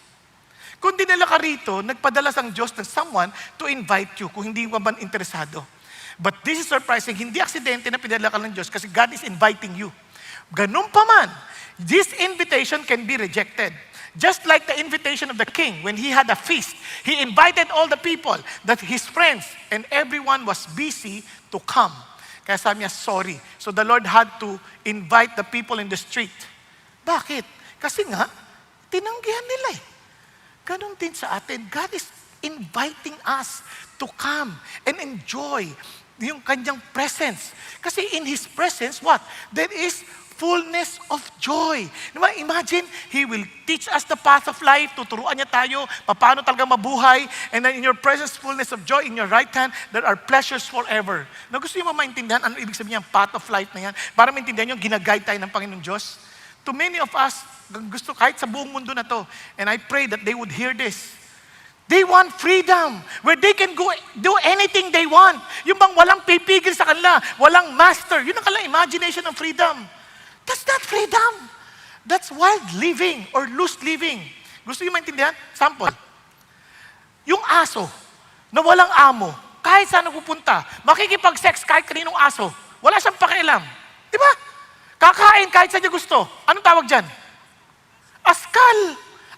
Kung dinala ka rito, nagpadala sang Diyos ng someone to invite you kung hindi ka man interesado. But this is surprising. Hindi aksidente na pinadala ka ng Diyos kasi God is inviting you. Ganun pa man, this invitation can be rejected. Just like the invitation of the king when he had a feast. He invited all the people, his friends, and everyone was busy to come. Kaya sabi niya, sorry. So the Lord had to invite the people in the street. Bakit? Kasi nga, tinanggihan nila eh. Ganon din sa atin. God is inviting us to come and enjoy yung kanyang presence. Kasi in His presence, what? There is fullness of joy. Diba? Imagine, He will teach us the path of life, tuturuan niya tayo, paano talaga mabuhay, and then in your presence, fullness of joy, in your right hand, there are pleasures forever. Na gusto niyo maintindihan, ano ibig sabihin yung path of life na yan? Para maintindihan yung ginaguide tayo ng Panginoon Diyos. To many of us, gusto kahit sa buong mundo na to, and I pray that they would hear this. They want freedom, where they can go do anything they want. Yung bang walang pipigil sa kanila, walang master. Yun ang kanilang imagination of freedom. That's not freedom. That's wild living or loose living. Gusto niyo maintindihan? Sample. Yung aso, na walang amo, kahit saan nagpupunta, makikipag-sex kahit kaninong aso, wala siyang pakialam. Di ba? Kakain kahit saan niya gusto. Anong tawag dyan? Askal.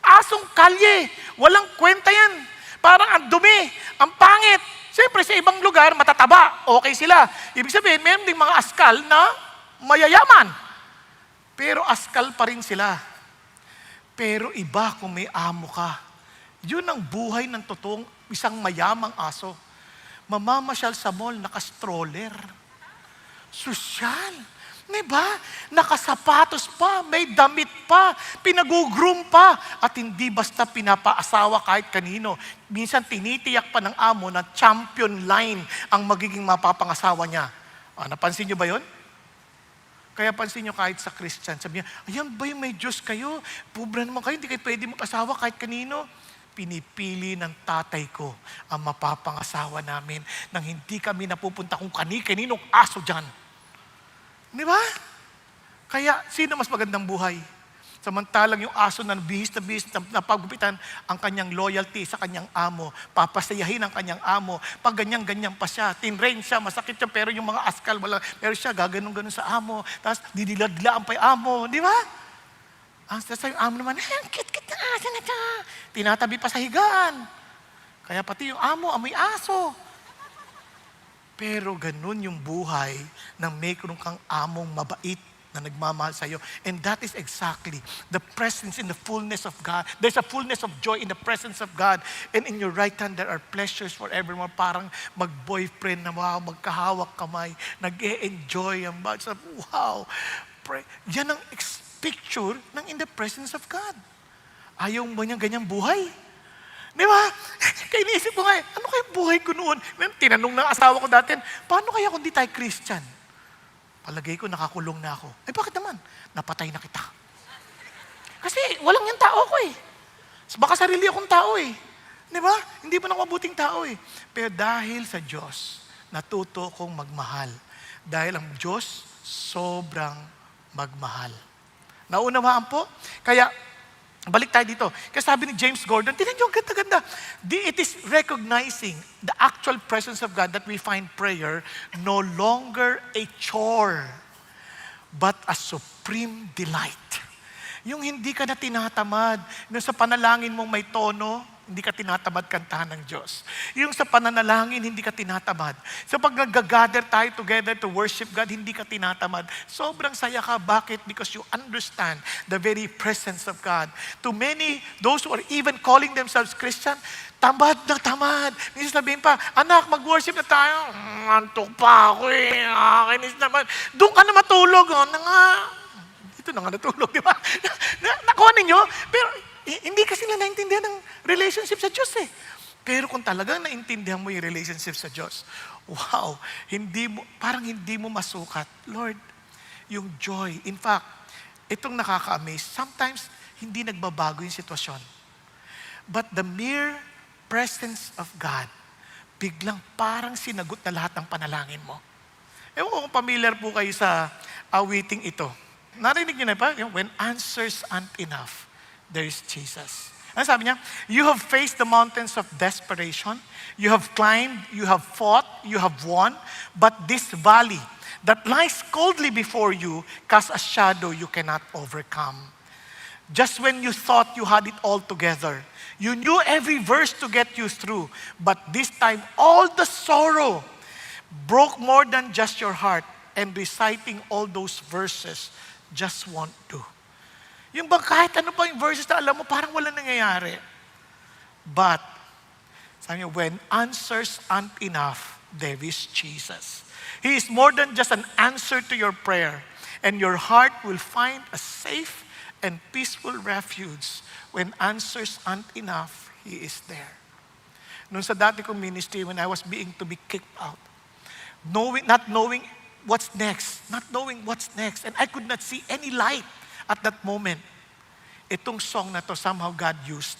Asong kalye. Walang kwenta yan. Parang ang dumi, ang pangit. Siyempre sa ibang lugar, matataba. Okay sila. Ibig sabihin, meron ding mga askal na mayayaman. Pero askal pa rin sila. Pero iba kung may amo ka. Yun ang buhay ng totoong isang mayamang aso. Mamamasyal sa mall, naka-stroller. Sosyal. Diba? Nakasapatos pa, may damit pa, pinag-groom pa, at hindi basta pinapaasawa kahit kanino. Minsan tinitiyak pa ng amo na champion line ang magiging mapapangasawa niya. Napansin niyo ba yun? Kaya pansin nyo kahit sa Christian, sabi niya, ayan ba yung may Diyos kayo? Pobre naman kayo, hindi kayo pwede mag-asawa kahit kanino. Pinipili ng tatay ko ang mapapangasawa namin nang hindi kami napupunta kung kaninong aso dyan. Di ba? Kaya, sino mas magandang buhay? Samantalang yung aso na bihis na pagupitan ang kanyang loyalty sa kanyang amo, papasayahin ang kanyang amo, pag ganyan-ganyan pa siya, tinrain siya, masakit siya, pero yung mga askal, wala, pero siya gaganon-ganon sa amo, tapos didilad-dilaan pa yung amo, di ba? Ang sa yung amo naman, ang kit-kit ng aso na ito. Tinatabi pa sa higaan. Kaya pati yung amo, amoy aso. Pero ganun yung buhay ng may kang among mabait na nagmamahal sa iyo. And that is exactly the presence in the fullness of God. There's a fullness of joy in the presence of God. And in your right hand, there are pleasures forevermore. Parang mag-boyfriend na wow, magkahawak kamay, nag-e-enjoy ang bawat. Wow. Yan ang picture ng in the presence of God. Ayaw mo niyang ganyang buhay? Di ba? Kaya iniisip ko nga, ano kaya buhay ko noon? Tinanong ng asawa ko dati, paano kaya kung di tayo Christian? Palagay ko, nakakulong na ako. Ay, bakit naman? Napatay na kita. Kasi walang yung tao ko eh. Baka sarili akong tao eh. Di ba? Hindi pa ako mabuting tao eh. Pero dahil sa Diyos, natuto kong magmahal. Dahil ang Diyos, sobrang magmahal. Naunawaan po? Kaya, balik tayo dito. Kasi sabi ni James Gordon, tinan nyo, ang ganda-ganda. It is recognizing the actual presence of God that we find prayer no longer a chore, but a supreme delight. Yung hindi ka na tinatamad, yung sa panalangin mong may tono, hindi ka tinatamad kantahan ng Diyos. Yung sa pananalangin, hindi ka tinatamad. Sa pag nag-gather tayo together to worship God, hindi ka tinatamad. Sobrang saya ka. Bakit? Because you understand the very presence of God. To many, those who are even calling themselves Christian, tamad na tamad. Minsan sabihin pa, anak, mag-worship na tayo. Antok pa ako eh. Kinis naman. Doon ka na matulog. Dito na nga natulog, di ba? Nakuha ninyo? Pero hindi kasi nila naintindihan ng relationship sa Diyos eh. Pero kung talagang naintindihan mo yung relationship sa Diyos, wow, parang hindi mo masukat. Lord, yung joy. In fact, itong nakaka-amaze, sometimes hindi nagbabago yung sitwasyon. But the mere presence of God, biglang parang sinagot na lahat ng panalangin mo. Ewan ko kung familiar po kayo sa awiting ito. Narinig niyo na ba? When answers aren't enough, there is Jesus. Ano sabi niya? You have faced the mountains of desperation. You have climbed, you have fought, you have won. But this valley that lies coldly before you casts a shadow you cannot overcome. Just when you thought you had it all together, you knew every verse to get you through. But this time, all the sorrow broke more than just your heart. And reciting all those verses just won't do. Yung bang kahit ano pa yung verses na alam mo, parang wala nangyayari. But, sabi niya, when answers aren't enough, there is Jesus. He is more than just an answer to your prayer. And your heart will find a safe and peaceful refuge. When answers aren't enough, He is there. Noon sa dati kong ministry, when I was being to be kicked out, not knowing what's next, and I could not see any light at that moment. Itong song na to, somehow God used.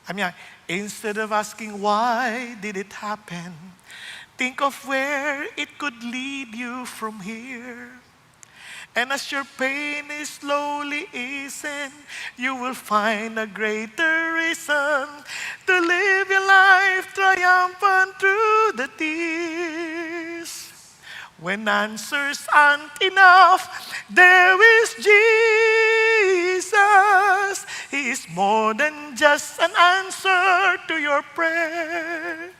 I mean, instead of asking why did it happen, think of where it could lead you from here. And as your pain is slowly easing, you will find a greater reason to live your life triumphant through the tears. When answers aren't enough, there is Jesus. He is more than just an answer to your prayer.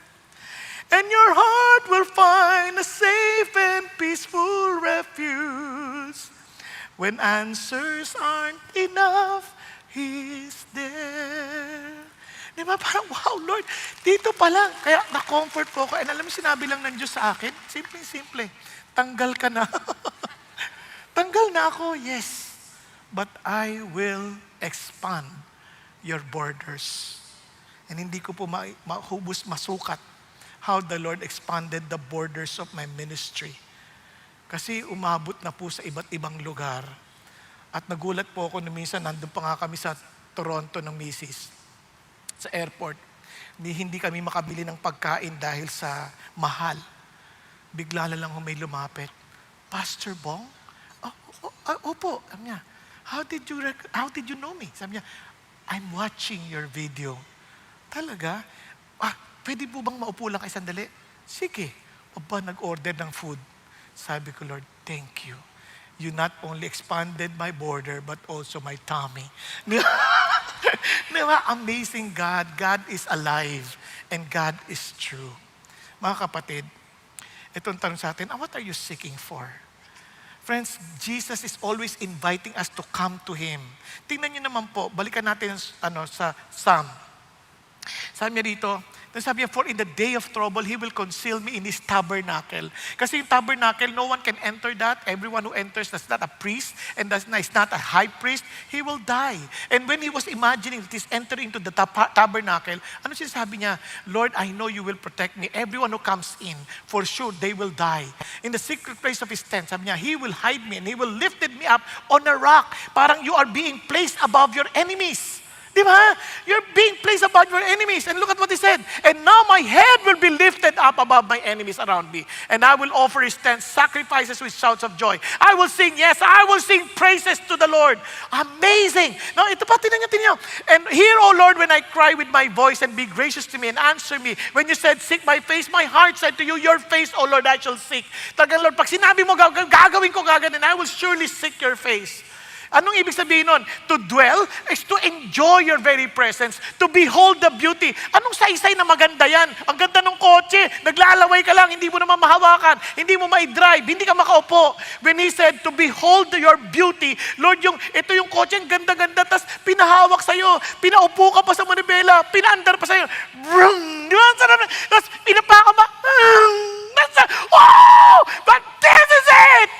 And your heart will find a safe and peaceful refuge. When answers aren't enough, He's there. Di ba? Parang, wow, Lord, dito pa lang. Kaya na-comfort po ako. And alam mo, sinabi lang ng Diyos sa akin, simple-simple, tanggal ka na. Tanggal na ako, yes. But I will expand your borders. And hindi ko po mahubos, masukat how the Lord expanded the borders of my ministry. Kasi umabot na po sa iba't ibang lugar. At nagulat po ako na minsan, nandun pa nga kami sa Toronto ng misis, sa airport. Hindi kami makabili ng pagkain dahil sa mahal. Bigla na lang may lumapit. Pastor Bong? Opo. Sabi niya, how did you know me? Sabi niya, I'm watching your video. Talaga? Pwede po bang maupo lang kayo sandali? Sige. Aba, nag-order ng food. Sabi ko, Lord, thank you. You not only expanded my border, but also my tummy. Diba? Amazing God. God is alive. And God is true. Mga kapatid, itong tanong sa atin, what are you seeking for? Friends, Jesus is always inviting us to come to Him. Tingnan niyo naman po, balikan natin sa Psalm. Sabi niya dito, sabi niya, for in the day of trouble, He will conceal me in His tabernacle. Kasi yung tabernacle, no one can enter that. Everyone who enters that's not a priest and is not a high priest, he will die. And when he was imagining that he's entering into the tabernacle, ano sinasabi niya? Lord, I know you will protect me. Everyone who comes in, for sure, they will die. In the secret place of His tent, sabi niya, He will hide me and He will lift me up on a rock. Parang you are being placed above your enemies. Di ba? You're being placed above your enemies. And look at what He said. And now my head will be lifted up above my enemies around me. And I will offer His tent sacrifices with shouts of joy. I will sing, yes, I will sing praises to the Lord. Amazing. Now, ito pa, tinan niyo. And hear, O Lord, when I cry with my voice and be gracious to me and answer me. When you said, seek my face, my heart said to you, your face, O Lord, I shall seek. Talagang, Lord, pag sinabi mo, gagawin ko and I will surely seek your face. Anong ibig sabihin nun? To dwell is to enjoy your very presence, to behold the beauty. Anong saysay na maganda yan? Ang ganda ng kotse, naglalaway ka lang, hindi mo naman mahawakan, hindi mo mai-drive, hindi ka makaupo. When He said to behold your beauty, Lord, ito yung kotse, ang ganda-ganda, tas pinahawak sa'yo, pinaupo ka pa sa manibela, pinaandar pa sa'yo, brum, di ba? Tapos pinapa ka ba? Oh! But this is it!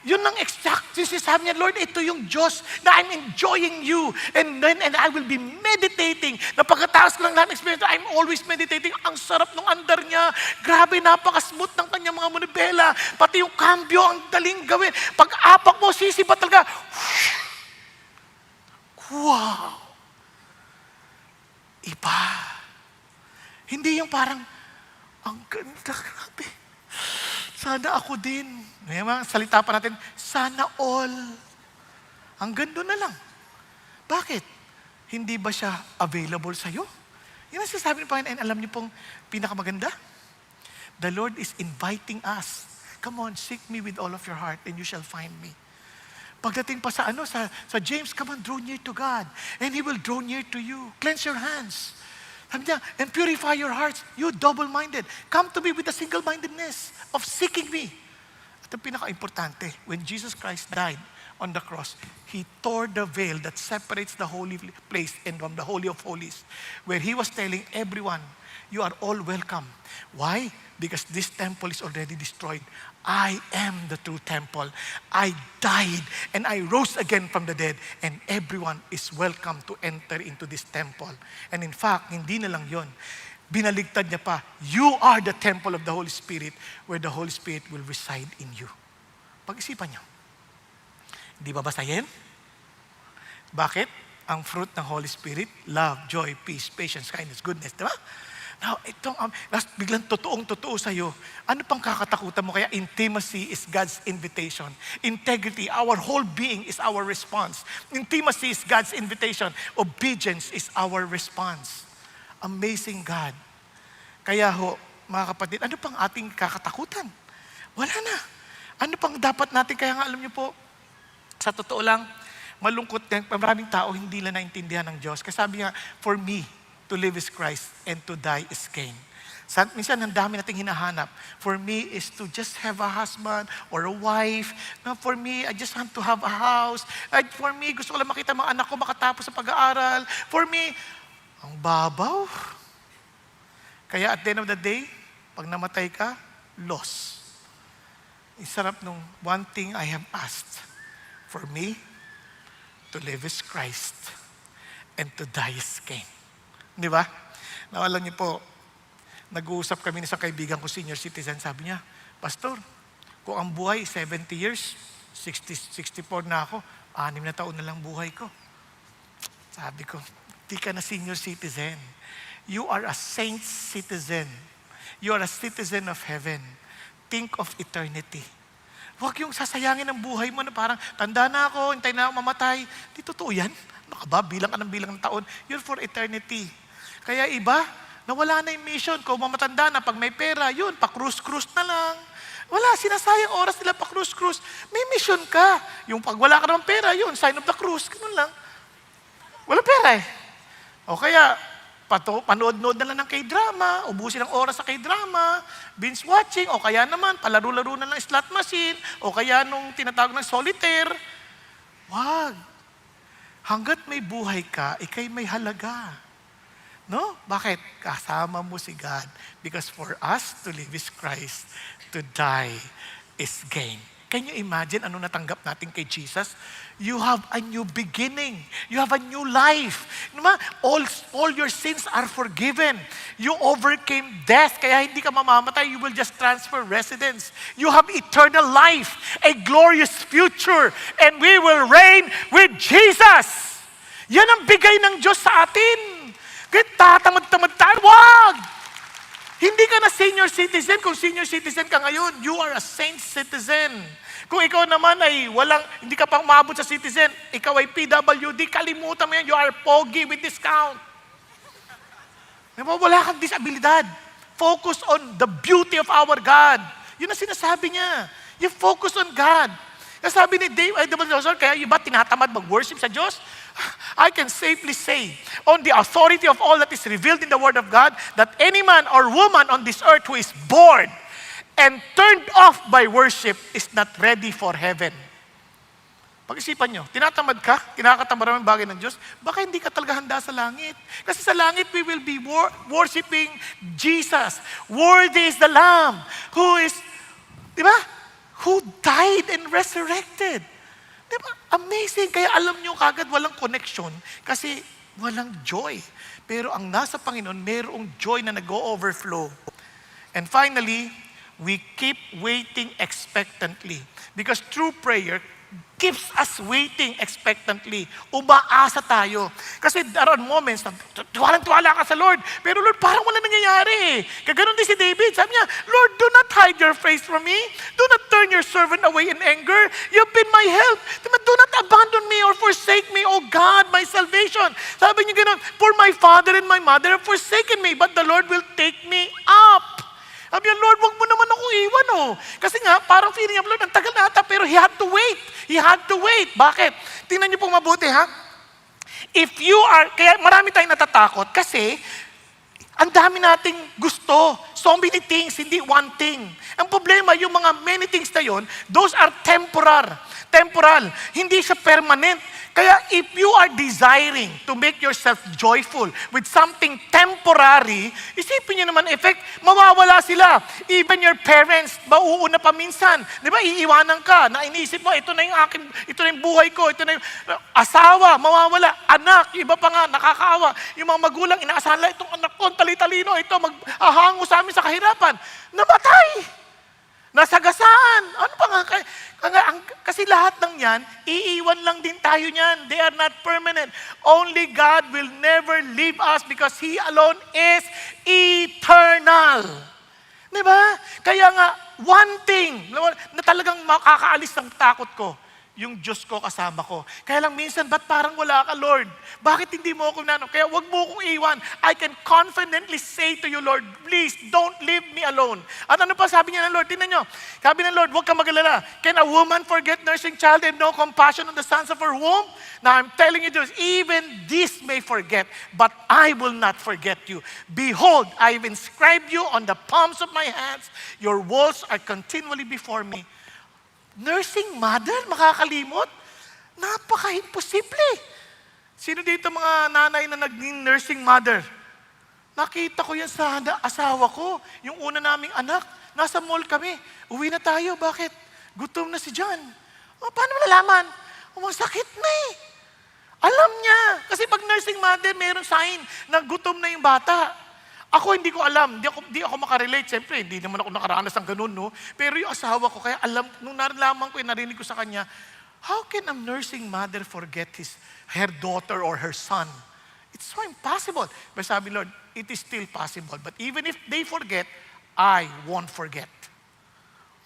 Yun ang exact sabi niya, Lord, ito yung Diyos na I'm enjoying you. And I will be meditating. Na pagkatapos ko lang namin experience, I'm always meditating. Ang sarap ng andar niya. Grabe, napaka-smooth ng kanyang mga manibela. Pati yung cambio, ang daling gawin. Pag-apak mo, sisipa talaga. Wow! Iba. Hindi yung parang, ang ganda, grabe. Sana ako din. May mga salita pa natin, sana all. Hanggang doon na lang. Bakit? Hindi ba siya available sa'yo? Yan ang sinasabi ng Panginoon. Alam niyo pong pinakamaganda? The Lord is inviting us. Come on, seek me with all of your heart and you shall find me. Pagdating pa sa James, come on, draw near to God and He will draw near to you. Cleanse your hands. Sabi niya, and purify your hearts. You double-minded. Come to me with the single-mindedness of seeking me. At ang pinaka-importante, when Jesus Christ died on the cross, He tore the veil that separates the holy place and from the Holy of Holies, where He was telling everyone, you are all welcome. Why? Because this temple is already destroyed. I am the true temple. I died and I rose again from the dead, and everyone is welcome to enter into this temple. And in fact, hindi na lang yon. Binaligtad niya pa, you are the temple of the Holy Spirit where the Holy Spirit will reside in you. Pag-isipan niyo. Di ba basahin? Bakit? Ang fruit ng Holy Spirit, love, joy, peace, patience, kindness, goodness. Di ba? Now, biglang totoong-totoo sa'yo. Ano pang kakatakutan mo? Kaya intimacy is God's invitation. Integrity, our whole being is our response. Intimacy is God's invitation. Obedience is our response. Amazing God. Kaya mga kapatid, ano pang ating kakatakutan? Wala na. Ano pang dapat natin? Kaya nga alam niyo po, sa totoo lang, malungkot din, maraming tao hindi na naintindihan ng Diyos. Kasi sabi nga, for me, to live is Christ and to die is gain. Minsan, ang dami nating hinahanap. For me is to just have a husband or a wife. No, for me, I just want to have a house. For me, gusto ko lang makita mga anak ko makatapos sa pag-aaral. For me, ang babaw. Kaya at the end of the day, pag namatay ka, loss. Isarap nung one thing I have asked. For me, to live is Christ and to die is gain. Di ba? Alam niyo po, nag-uusap kami sa kaibigan ko, senior citizen, sabi niya, Pastor, kung ang buhay 70 years, 64 na ako, 6 na taon na lang buhay ko. Sabi ko, di ka na senior citizen. You are a saint citizen. You are a citizen of heaven. Think of eternity. Huwag yung sasayangin ang buhay mo na parang, tanda na ako, hintay na ako mamatay. Di totoo yan. Ano ka ba? Bilang ka ng bilang ng taon. You're for eternity. Kaya iba, nawala na yung mission. Kung mamatanda na, pag may pera, yun, pa-cruise-cruise na lang. Wala, sinasayang oras nila pa-cruise-cruise. May mission ka. Yung pag wala ka ng pera, yun, sign of the cruise. Ganun lang. Wala pera eh. O kaya, panood-nood na lang ng K-drama, ubusin ang oras sa K-drama, binge watching, o kaya naman, palaro-laro na ng slot machine, o kaya nung tinatawag ng solitaire. Wag. Hanggat may buhay ka, ikay may halaga. No? Bakit? Kasama mo si God. Because for us to live is Christ, to die is gain. Can you imagine ano natanggap natin kay Jesus? You have a new beginning. You have a new life. Diba? All your sins are forgiven. You overcame death, kaya hindi ka mamamatay. You will just transfer residence. You have eternal life, a glorious future, and we will reign with Jesus. Yan ang bigay ng Diyos sa atin. Kaya tatamad-tamad tayo. Wag! Hindi ka na senior citizen. Kung senior citizen ka ngayon, you are a saint citizen. Kung ikaw naman ay hindi ka pang maabot sa citizen, ikaw ay PWD, kalimutan mo yan, you are pogi with discount. Diba? Wala kang disabilidad. Focus on the beauty of our God. Yun ang sinasabi niya. You focus on God. Kaya sabi ni Dave, kaya iba tinatamad mag-worship sa Diyos? I can safely say, on the authority of all that is revealed in the Word of God, that any man or woman on this earth who is bored and turned off by worship is not ready for heaven. Pag-isipan nyo, tinatamad ka, kinakatamad ang bagay ng Diyos, baka hindi ka talaga handa sa langit. Kasi sa langit, we will be worshiping Jesus. Worthy is the Lamb who is, di ba? Who died and resurrected. Diba? Amazing. Kaya alam nyo kagad walang connection kasi walang joy. Pero ang nasa Panginoon, mayroong joy na nag-overflow. And finally, we keep waiting expectantly. Because true prayer keeps us waiting expectantly. Umaasa tayo. Kasi there are moments na tuwalang-tuwala ka sa Lord. Pero Lord, parang wala nangyayari. Kaganon din si David. Sabi niya, Lord, do not hide your face from me. Do not turn your servant away in anger. You've been my help. Do not abandon me or forsake me, O God, my salvation. Sabi niya ganon, for my father and my mother have forsaken me, but the Lord will take me up. Sabi niya, Lord, wag mo naman ako iwan, oh. Kasi nga, parang feeling niya, Lord, ang tagal na ata, pero He had to wait. He had to wait. Bakit? Tingnan niyo pong mabuti, ha? If you are, kaya marami tayong natatakot kasi ang dami nating gusto. So many things, hindi one thing. Ang problema, yung mga many things na yun, those are temporal. Hindi siya permanent. Kaya if you are desiring to make yourself joyful with something temporary, isipin niyo naman effect, mawawala sila. Even your parents, mauuna pa minsan. Di ba, iiwanan ka, na iniisip mo, ito na yung buhay ko, ito na yung asawa, mawawala. Anak, iba pa nga, nakakaawa. Yung mga magulang, inaasahan lang, itong anak ko, tali-talino, ito, maghahango sa amin sa kahirapan. Namatay! Nasagasaan. Ano pa nga? Kasi lahat ng yan, iiwan lang din tayo niyan. They are not permanent. Only God will never leave us because He alone is eternal. Diba? Kaya nga, one thing na talagang makakaalis ng takot ko, yung Diyos ko kasama ko. Kaya lang minsan, ba't parang wala ka, Lord? Bakit hindi mo ako Kaya wag mo akong iwan. I can confidently say to you, Lord, please don't leave me alone. At ano pa sabi niya ng Lord? Tingnan nyo. Sabi ng Lord, huwag ka mag-alala. Can a woman forget nursing child and no compassion on the sons of her womb? Now I'm telling you this, even this may forget, but I will not forget you. Behold, I have inscribed you on the palms of my hands. Your walls are continually before me. Nursing mother, makakalimot? Napaka-imposible. Sino dito mga nanay na naging nursing mother? Nakita ko yan sa asawa ko. Yung una naming anak, nasa mall kami. Uwi na tayo, bakit? Gutom na si John. Paano mo nalaman? Masakit na eh. Alam niya. Kasi pag nursing mother, mayroong sign na gutom na yung bata. Ako hindi ko alam, hindi ako makarelate. Siyempre, hindi naman ako nakaranas ng ganun, no? Pero yung asawa ko, kaya alam, nung narinig ko, narinig ko sa kanya, how can a nursing mother forget her daughter or her son? It's so impossible. But sabi, Lord, it is still possible. But even if they forget, I won't forget.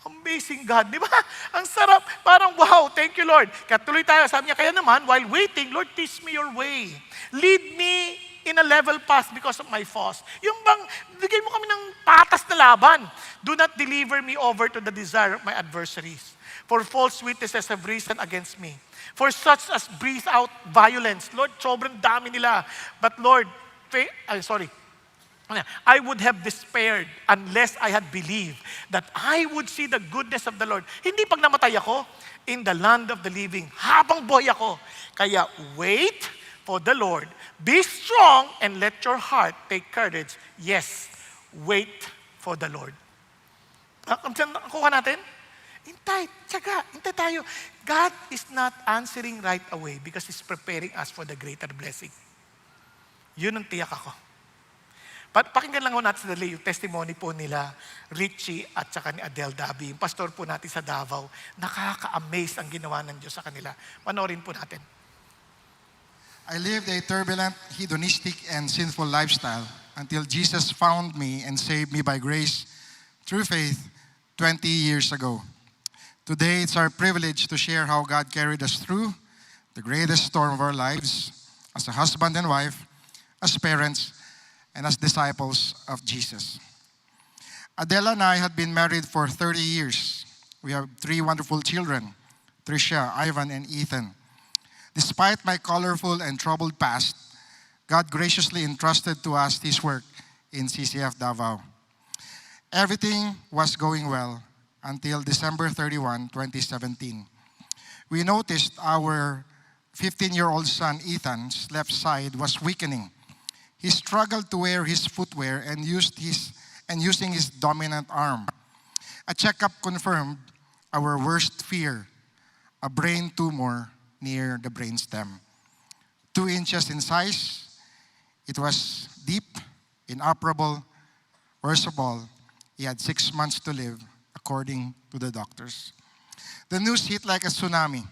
Amazing God, di ba? Ang sarap. Parang, wow, thank you, Lord. Kaya tuloy tayo. Sabi niya, kaya naman, while waiting, Lord, teach me your way. Lead me in a level path because of my faults. Yung bang, bigay mo kami ng patas na laban. Do not deliver me over to the desire of my adversaries. For false witnesses have risen against me. For such as breathe out violence. Lord, sobrang dami nila. But Lord, I would have despaired unless I had believed that I would see the goodness of the Lord. Hindi pag namatay ako, in the land of the living. Habang buhay ako. Kaya wait for the Lord. Be strong and let your heart take courage. Yes, wait for the Lord. Kuha natin? Hintay tayo. God is not answering right away because He's preparing us for the greater blessing. Yun ang tiyak ako. Pakinggan lang ho natin sandali yung testimony po nila Richie at saka ni Adele Dabi, yung pastor po natin sa Davao. Nakaka-amaze ang ginawa ng Diyos sa kanila. Panoorin po natin. I lived a turbulent, hedonistic, and sinful lifestyle until Jesus found me and saved me by grace through faith 20 years ago. Today, it's our privilege to share how God carried us through the greatest storm of our lives as a husband and wife, as parents, and as disciples of Jesus. Adela and I had been married for 30 years. We have 3 wonderful children, Tricia, Ivan, and Ethan. Despite my colorful and troubled past, God graciously entrusted to us His work in CCF Davao. Everything was going well until December 31, 2017. We noticed our 15-year-old son Ethan's left side was weakening. He struggled to wear his footwear and using his dominant arm. A checkup confirmed our worst fear, a brain tumor near the brainstem. 2 inches in size, it was deep, inoperable. Worst of all, he had 6 months to live, according to the doctors. The news hit like a tsunami.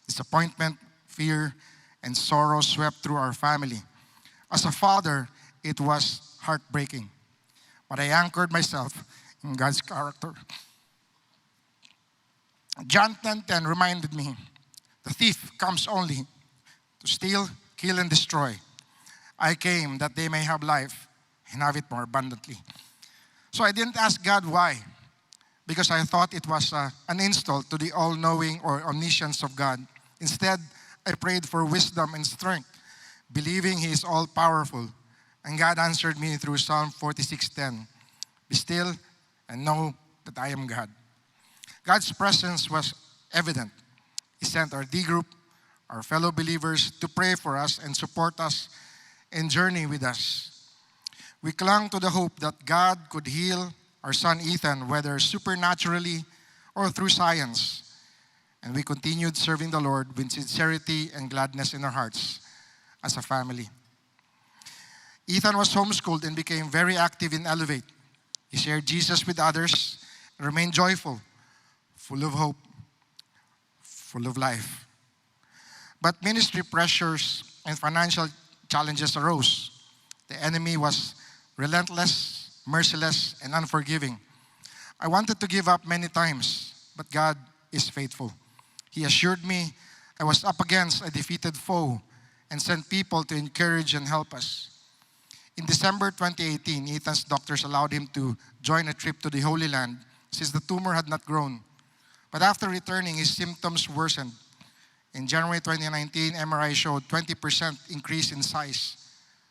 Disappointment, fear, and sorrow swept through our family. As a father, it was heartbreaking. But I anchored myself in God's character. John 10:10 reminded me, the thief comes only to steal, kill, and destroy. I came that they may have life and have it more abundantly. So I didn't ask God why, because I thought it was an insult to the all-knowing or omniscience of God. Instead, I prayed for wisdom and strength, believing He is all-powerful. And God answered me through Psalm 46:10. Be still and know that I am God. God's presence was evident. He sent our D group, our fellow believers, to pray for us and support us and journey with us. We clung to the hope that God could heal our son Ethan, whether supernaturally or through science. And we continued serving the Lord with sincerity and gladness in our hearts as a family. Ethan was homeschooled and became very active in Elevate. He shared Jesus with others and remained joyful, full of hope, full of life. But ministry pressures and financial challenges arose. The enemy was relentless, merciless, and unforgiving. I wanted to give up many times, but God is faithful. He assured me I was up against a defeated foe and sent people to encourage and help us. In December 2018, Ethan's doctors allowed him to join a trip to the Holy Land since the tumor had not grown. But after returning, his symptoms worsened. In January 2019, MRI showed 20% increase in size.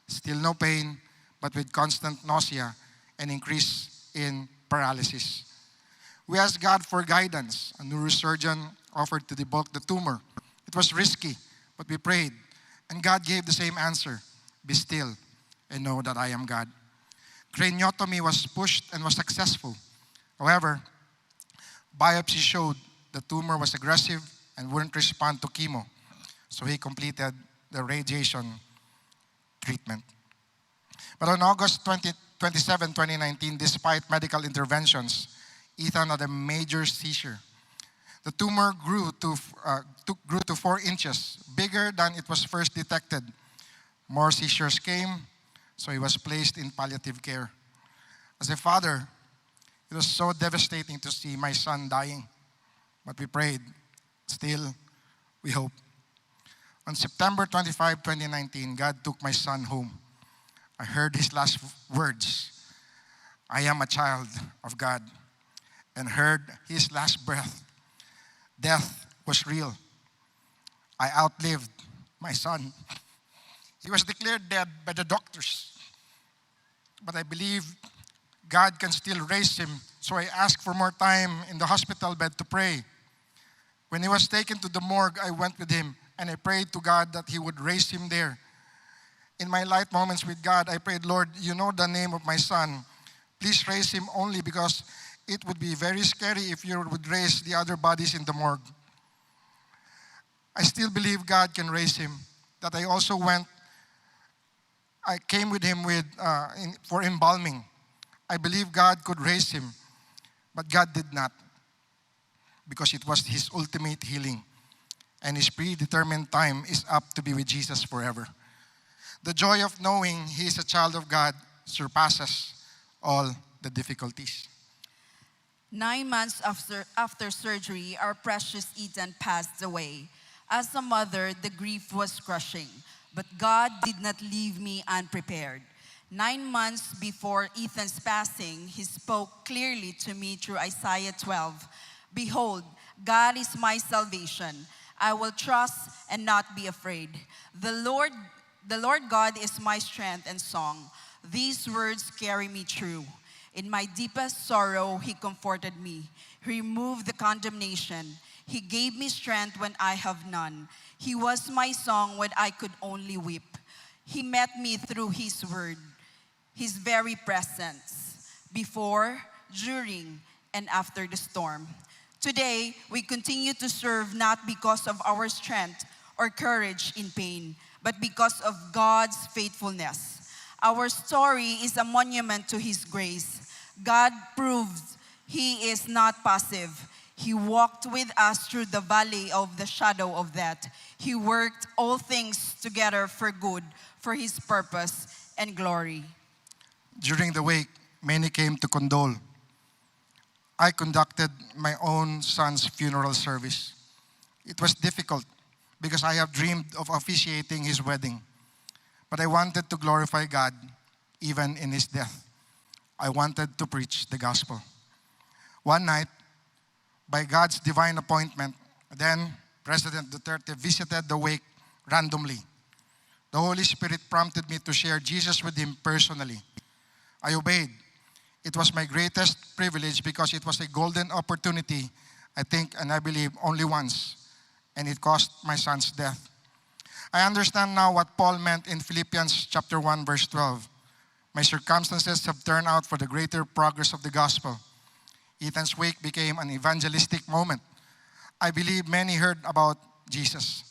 Still no pain, but with constant nausea and increase in paralysis. We asked God for guidance. A neurosurgeon offered to debulk the tumor. It was risky, but we prayed. And God gave the same answer. Be still and know that I am God. Craniotomy was pushed and was successful. However, biopsy showed the tumor was aggressive and wouldn't respond to chemo. So he completed the radiation treatment. But on August 27, 2019, despite medical interventions, Ethan had a major seizure. The tumor grew to 4 inches, bigger than it was first detected. More seizures came, so he was placed in palliative care. As a father, it was so devastating to see my son dying. But we prayed. Still, we hope. On September 25, 2019, God took my son home. I heard his last words, I am a child of God, and heard his last breath. Death was real. I outlived my son. He was declared dead by the doctors. But I believe God can still raise him, so I asked for more time in the hospital bed to pray. When he was taken to the morgue, I went with him and I prayed to God that he would raise him there. In my light moments with God, I prayed, Lord, you know the name of my son. Please raise him only because it would be very scary if you would raise the other bodies in the morgue. I still believe God can raise him. That I came with him for embalming. I believe God could raise him, but God did not, because it was his ultimate healing, and his predetermined time is up to be with Jesus forever. The joy of knowing he is a child of God surpasses all the difficulties. 9 months after surgery, our precious Ethan passed away. As a mother, the grief was crushing, but God did not leave me unprepared. 9 months before Ethan's passing, he spoke clearly to me through Isaiah 12. Behold, God is my salvation. I will trust and not be afraid. The Lord God is my strength and song. These words carry me through. In my deepest sorrow, he comforted me. He removed the condemnation. He gave me strength when I have none. He was my song when I could only weep. He met me through his word, his very presence, before, during, and after the storm. Today, we continue to serve not because of our strength or courage in pain, but because of God's faithfulness. Our story is a monument to his grace. God proves he is not passive. He walked with us through the valley of the shadow of death. He worked all things together for good, for his purpose and glory. During the wake, many came to condole. I conducted my own son's funeral service. It was difficult because I have dreamed of officiating his wedding. But I wanted to glorify God even in his death. I wanted to preach the gospel. One night, by God's divine appointment, then President Duterte visited the wake randomly. The Holy Spirit prompted me to share Jesus with him personally. I obeyed. It was my greatest privilege because it was a golden opportunity, I think, and I believe only once, and it caused my son's death. I understand now what Paul meant in Philippians chapter 1, verse 12. My circumstances have turned out for the greater progress of the gospel. Ethan's wake became an evangelistic moment. I believe many heard about Jesus,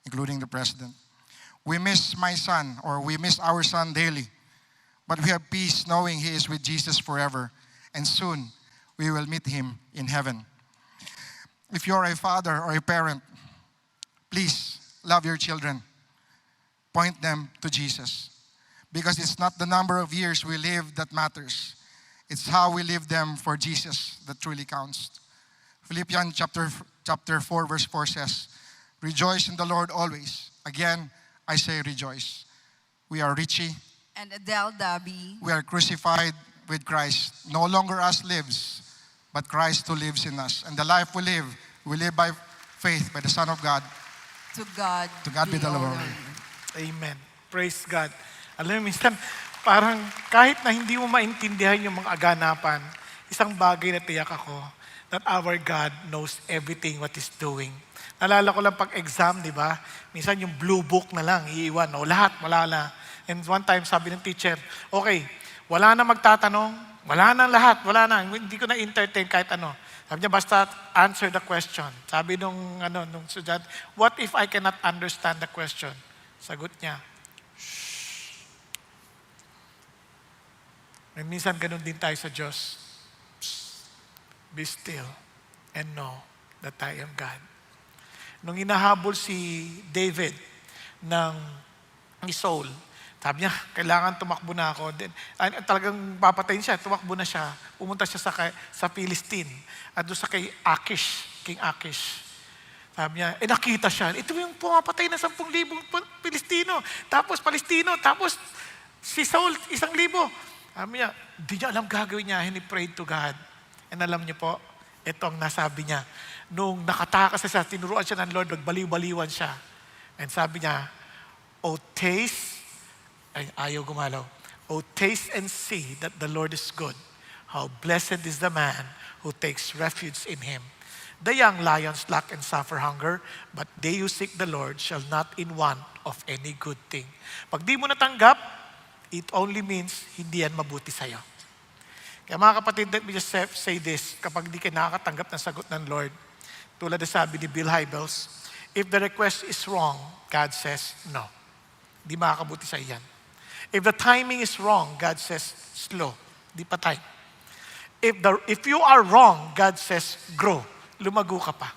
including the president. We miss my son, or we miss our son daily, but we have peace knowing he is with Jesus forever, and soon we will meet him in heaven. if you're a father or a parent, please love your children. Point them to Jesus. Because it's not the number of years we live that matters. It's how we live them for Jesus that truly counts. Philippians chapter 4, verse 4 says, "Rejoice in the Lord always." Again, I say rejoice. We are Richie. And Adele Dabi. We are crucified with Christ. No longer us lives, but Christ who lives in us. And the life we live by faith, by the Son of God. To God be the glory. Amen. Praise God. Alam mo, minsan, parang kahit na hindi mo maintindihan yung mga aganapan, isang bagay na tiyak ako, that our God knows everything what He's doing. Nalala ko lang pag-exam, di ba? Minsan yung blue book na lang, iiwan. O lahat, wala na. And one time, sabi ng teacher, okay, wala na magtatanong, wala na lahat, wala na. Hindi ko na-entertain kahit ano. Sabi niya, basta answer the question. Sabi nung estudyante, what if I cannot understand the question? Sagot niya, and minsan ganun din tayo sa Diyos. Be still and know that I am God. Nung inahabol si David ni Saul, sabi niya, kailangan tumakbo na ako. Then, talagang papatayin siya, tumakbo na siya. Pumunta siya sa Philistine. At doon sa King Akish. Sabi niya, nakita siya. Ito yung pumapatay na 10,000 Pilistino. Tapos Palestino. Tapos si Saul, 1,000. Sabi niya, di niya alam gagawin niya. And he prayed to God. And alam niyo po, ito ang nasabi niya. Nung nakatakas siya, tinuruan siya ng Lord, nagbaliw-baliwan siya. And sabi niya, "Oh, taste," ayaw gumalaw. "Oh, taste and see that the Lord is good. How blessed is the man who takes refuge in Him. The young lions lack and suffer hunger, but they who seek the Lord shall not in want of any good thing." Pag di mo natanggap, it only means hindi yan mabuti sa'yo. Kaya mga kapatid, let me just say this, kapag di ka nakakatanggap ng sagot ng Lord, tulad na sabi ni Bill Hybels, if the request is wrong, God says no. Di makakabuti sa iyan. If the timing is wrong, God says slow. Di pa time. If you are wrong, God says grow. Lumago ka pa.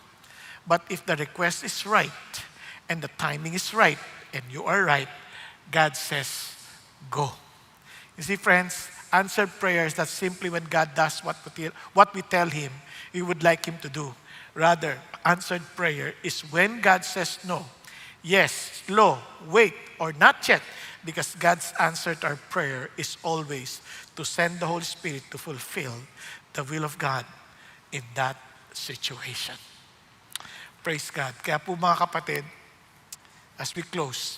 But if the request is right, and the timing is right, and you are right, God says go. You see, friends, answered prayer is not simply when God does what we tell Him we would like Him to do. Rather, answered prayer is when God says no, yes, slow, wait, or not yet, because God's answer to our prayer is always to send the Holy Spirit to fulfill the will of God in that situation. Praise God. Kaya po mga kapatid, as we close,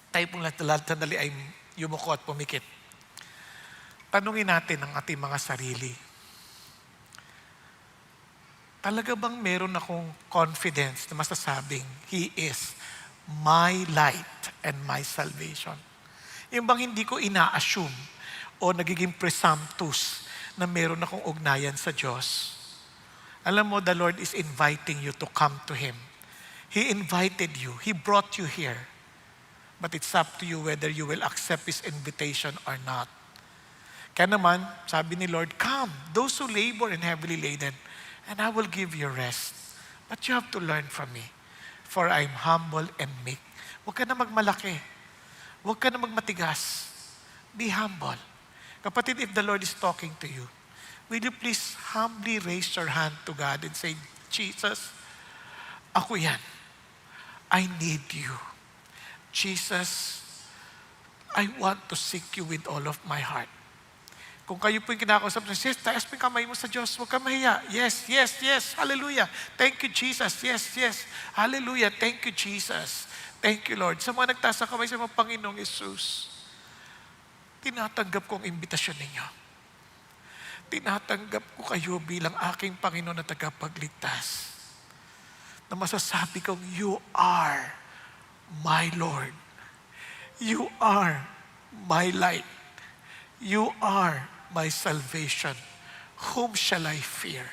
tayo pong sandali ay yumuko at pumikit. Tanungin natin ang ating mga sarili. Talaga bang meron akong confidence na masasabing, He is my light and my salvation? Yung bang hindi ko ina-assume o nagiging presumptuous na meron akong ugnayan sa Diyos? Alam mo, the Lord is inviting you to come to Him. He invited you. He brought you here. But it's up to you whether you will accept His invitation or not. Kaya naman, sabi ni Lord, come, those who labor and heavily laden, and I will give you rest. But you have to learn from me, for I am humble and meek. Huwag ka na magmalaki. Huwag ka na magmatigas. Be humble. Kapatid, if the Lord is talking to you, will you please humbly raise your hand to God and say, Jesus, ako yan. I need you. Jesus, I want to seek you with all of my heart. Kung kayo po yung kinakausap na, yes, taas mo yung kamay mo sa Diyos, huwag ka mahiya. Yes, yes, yes. Hallelujah. Thank you, Jesus. Yes, yes. Hallelujah. Thank you, Jesus. Thank you, Lord. Sa mga nagtaas ng kamay sa mga Panginoong Yesus, tinatanggap ko ang imbitasyon ninyo. Tinatanggap ko kayo bilang aking Panginoon na tagapagligtas. Na masasabi kong, you are my Lord. You are my light. You are my salvation. Whom shall I fear?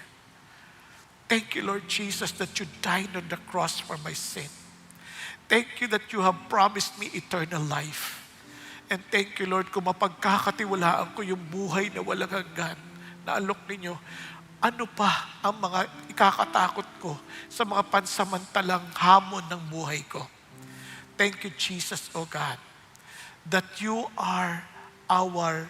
Thank you, Lord Jesus, that you died on the cross for my sin. Thank you that you have promised me eternal life. And thank you, Lord, kung mapagkakatiwalaan ko yung buhay na walang hanggan na alok ninyo, Ano pa ang mga ikakatakot ko sa mga pansamantalang hamon ng buhay ko? Thank you, Jesus, O God, that you are our